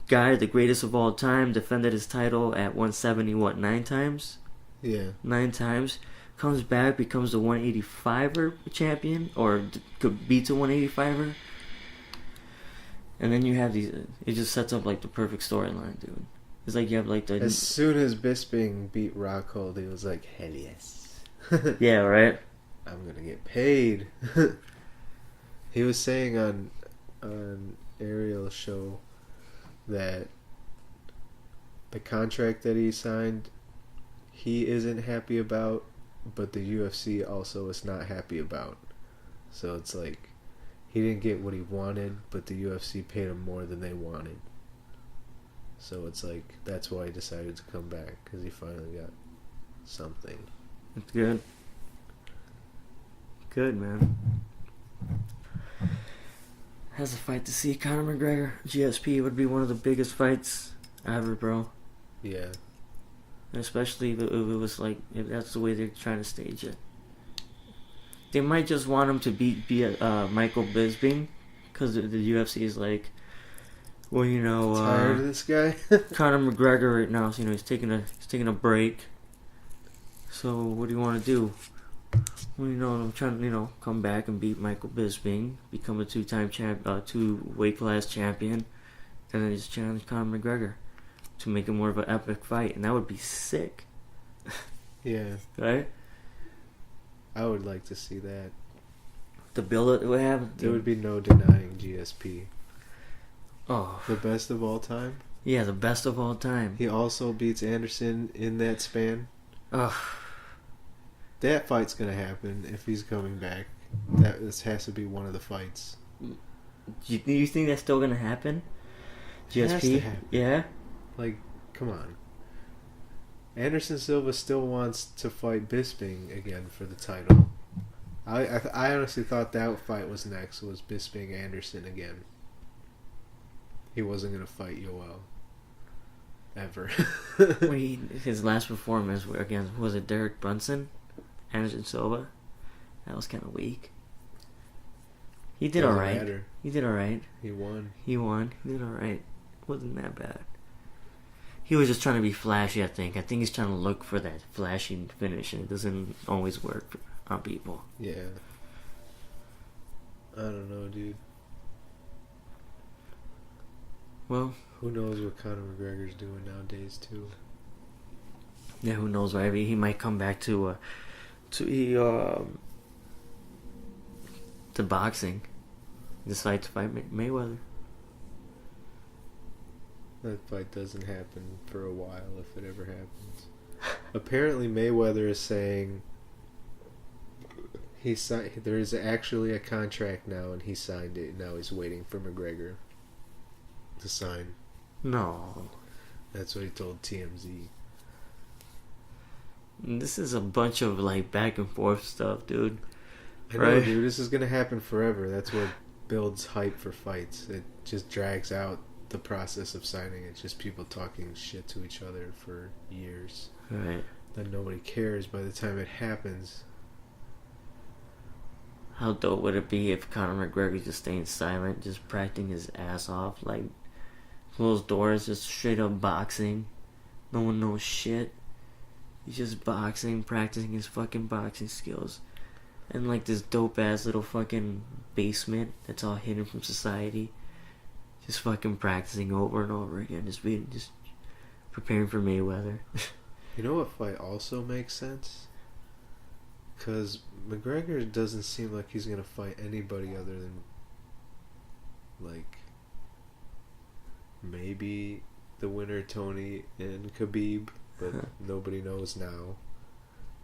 guy, the greatest of all time, defended his title at 170, 9 times? Yeah. 9 times. Comes back, becomes the 185er champion, or beats a 185er. And then you have these, it just sets up like the perfect storyline, dude. It's like you have like the... As soon as Bisping beat Rockhold, he was like, hell yes. Yeah, right? I'm gonna get paid. He was saying on Ariel's show that the contract that he signed, he isn't happy about, but the UFC also is not happy about. So it's like he didn't get what he wanted, but the UFC paid him more than they wanted. So it's like that's why he decided to come back, because he finally got something. That's good. Good, man. Has a fight to see. Conor McGregor, GSP would be one of the biggest fights ever, bro. Yeah. And especially if it was like, if that's the way they're trying to stage it. They might just want him to beat Michael Bisping, because the UFC is like, well, you know, tired of this guy. Conor McGregor right now, so, you know, he's taking a break. So what do you want to do? Well, you know, I'm trying to, you know, come back and beat Michael Bisping, become a two-time two weight class champion, and then just challenge Conor McGregor to make it more of an epic fight, and that would be sick. Yeah. Right? I would like to see that. The build it would have. There would be no denying GSP. Oh. The best of all time? Yeah, the best of all time. He also beats Anderson in that span. Ugh. That fight's gonna happen if he's coming back. This has to be one of the fights. Do you think that's still gonna happen? GSP? It has to happen. Yeah? Like, come on. Anderson Silva still wants to fight Bisping again for the title. I honestly thought that fight was next, was Bisping Anderson again. He wasn't gonna fight Yoel. Ever. His last performance against, was it Derek Brunson? Anderson Silva? That was kind of weak. He did alright. He did alright. He won. He did alright. Wasn't that bad. He was just trying to be flashy, I think. I think he's trying to look for that flashy finish, and it doesn't always work on people. Yeah. I don't know, dude. Well, who knows what Conor McGregor's doing nowadays, too. Yeah, who knows, right? He might come back to boxing. Decide to fight Mayweather. That fight doesn't happen for a while, if it ever happens. Apparently, Mayweather is saying there is actually a contract now, and he signed it. Now he's waiting for McGregor to sign. No. That's what he told TMZ. This is a bunch of like back and forth stuff, dude. I know, dude. This is gonna happen forever. That's what builds hype for fights. It just drags out the process of signing. It's just people talking shit to each other for years. Right. Then nobody cares by the time it happens. How dope would it be if Conor McGregor just staying silent, just practicing his ass off, like closed doors, just straight up boxing. No one knows shit. He's just boxing, practicing his fucking boxing skills. And like this dope ass little fucking basement that's all hidden from society. Just fucking practicing over and over again. Just preparing for Mayweather. You know what fight also makes sense? Because McGregor doesn't seem like he's going to fight anybody other than, like, maybe the winner Tony and Khabib, but nobody knows now.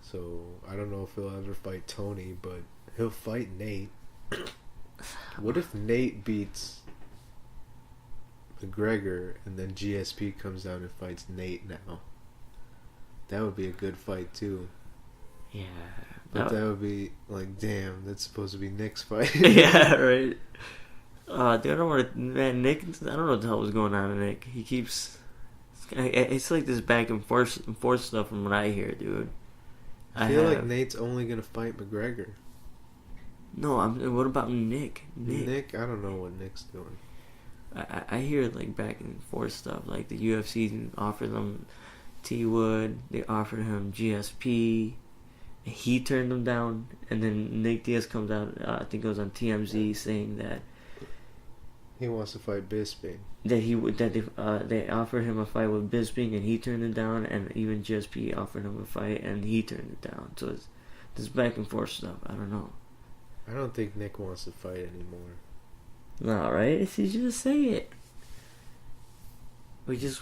So I don't know if he'll ever fight Tony, but he'll fight Nate. What if Nate beats McGregor and then GSP comes down and fights Nate now? That would be a good fight too. Yeah. But that would be like, damn, that's supposed to be Nick's fight. Yeah, right. Dude, I don't want to. Man, Nick, I don't know what the hell was going on with Nick. He keeps. It's like this back and forth stuff from what I hear, dude. I feel like Nate's only gonna fight McGregor. No, what about Nick? Nick, I don't know what Nick's doing. I hear like back and forth stuff. Like the UFC offered them T Wood, they offered him GSP. He turned them down, and then Nick Diaz comes out. I think it was on TMZ saying that he wants to fight Bisping. That they offered him a fight with Bisping, and he turned it down. And even GSP offered him a fight, and he turned it down. So it's this back and forth stuff. I don't know. I don't think Nick wants to fight anymore. No, right? He just say it. He's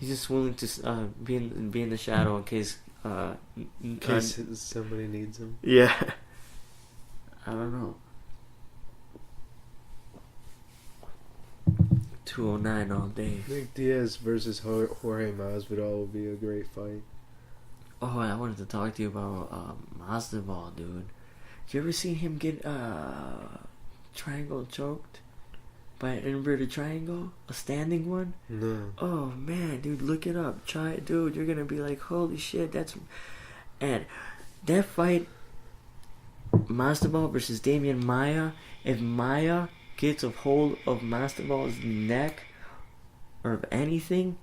just willing to be in the shadow in case. In case somebody needs him. Yeah. I don't know. 209 all day. Nick Diaz versus Jorge Masvidal will be a great fight. Oh, I wanted to talk to you about Masvidal, dude. Did you ever see him get triangle choked by an inverted triangle? A standing one? No. Oh, man, dude, look it up. Try it, dude. You're gonna be like, holy shit, that's... And that fight, Masvidal versus Damian Maia, if Maia gets a hold of Masvidal's neck or of anything,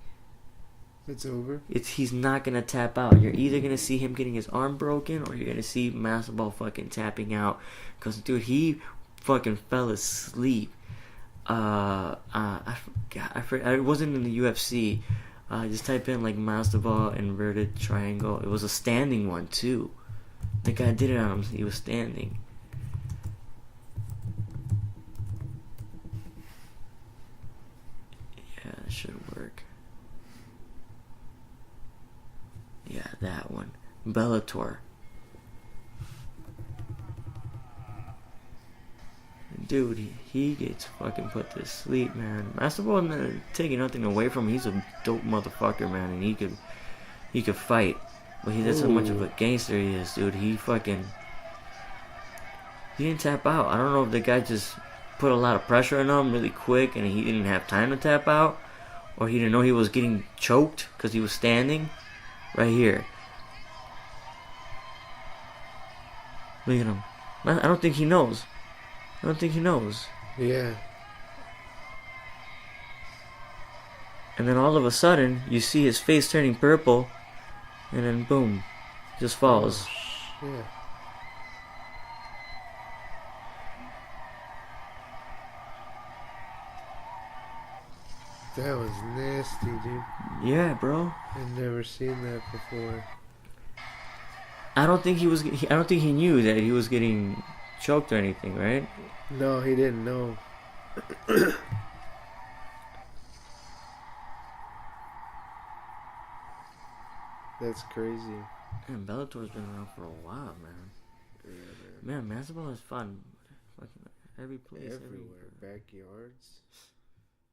it's over. He's not gonna tap out. You're either gonna see him getting his arm broken, or you're gonna see Masvidal fucking tapping out. Cause dude, he fucking fell asleep. I forgot. It wasn't in the UFC. Just type in like Masvidal inverted triangle. It was a standing one too. The guy did it on him. He was standing. Yeah, that should work. Yeah, that one. Bellator. Dude, he gets fucking put to sleep, man. Masvidal not taking nothing away from him. He's a dope motherfucker, man, and he could fight. But that's how much of a gangster he is, dude. He didn't tap out. I don't know if the guy just put a lot of pressure on him really quick and he didn't have time to tap out, or he didn't know he was getting choked because he was standing. Right here. Look at him. I don't think he knows. Yeah. And then all of a sudden, you see his face turning purple, and then boom, just falls. Oh, yeah. That was nasty, dude. Yeah, bro. I've never seen that before. I don't think he knew that he was getting choked or anything, right? No, he didn't know. That's crazy. Man, Bellator's been around for a while, man. Yeah, man, Masvidal is fun. Fucking every place, everywhere. Backyards.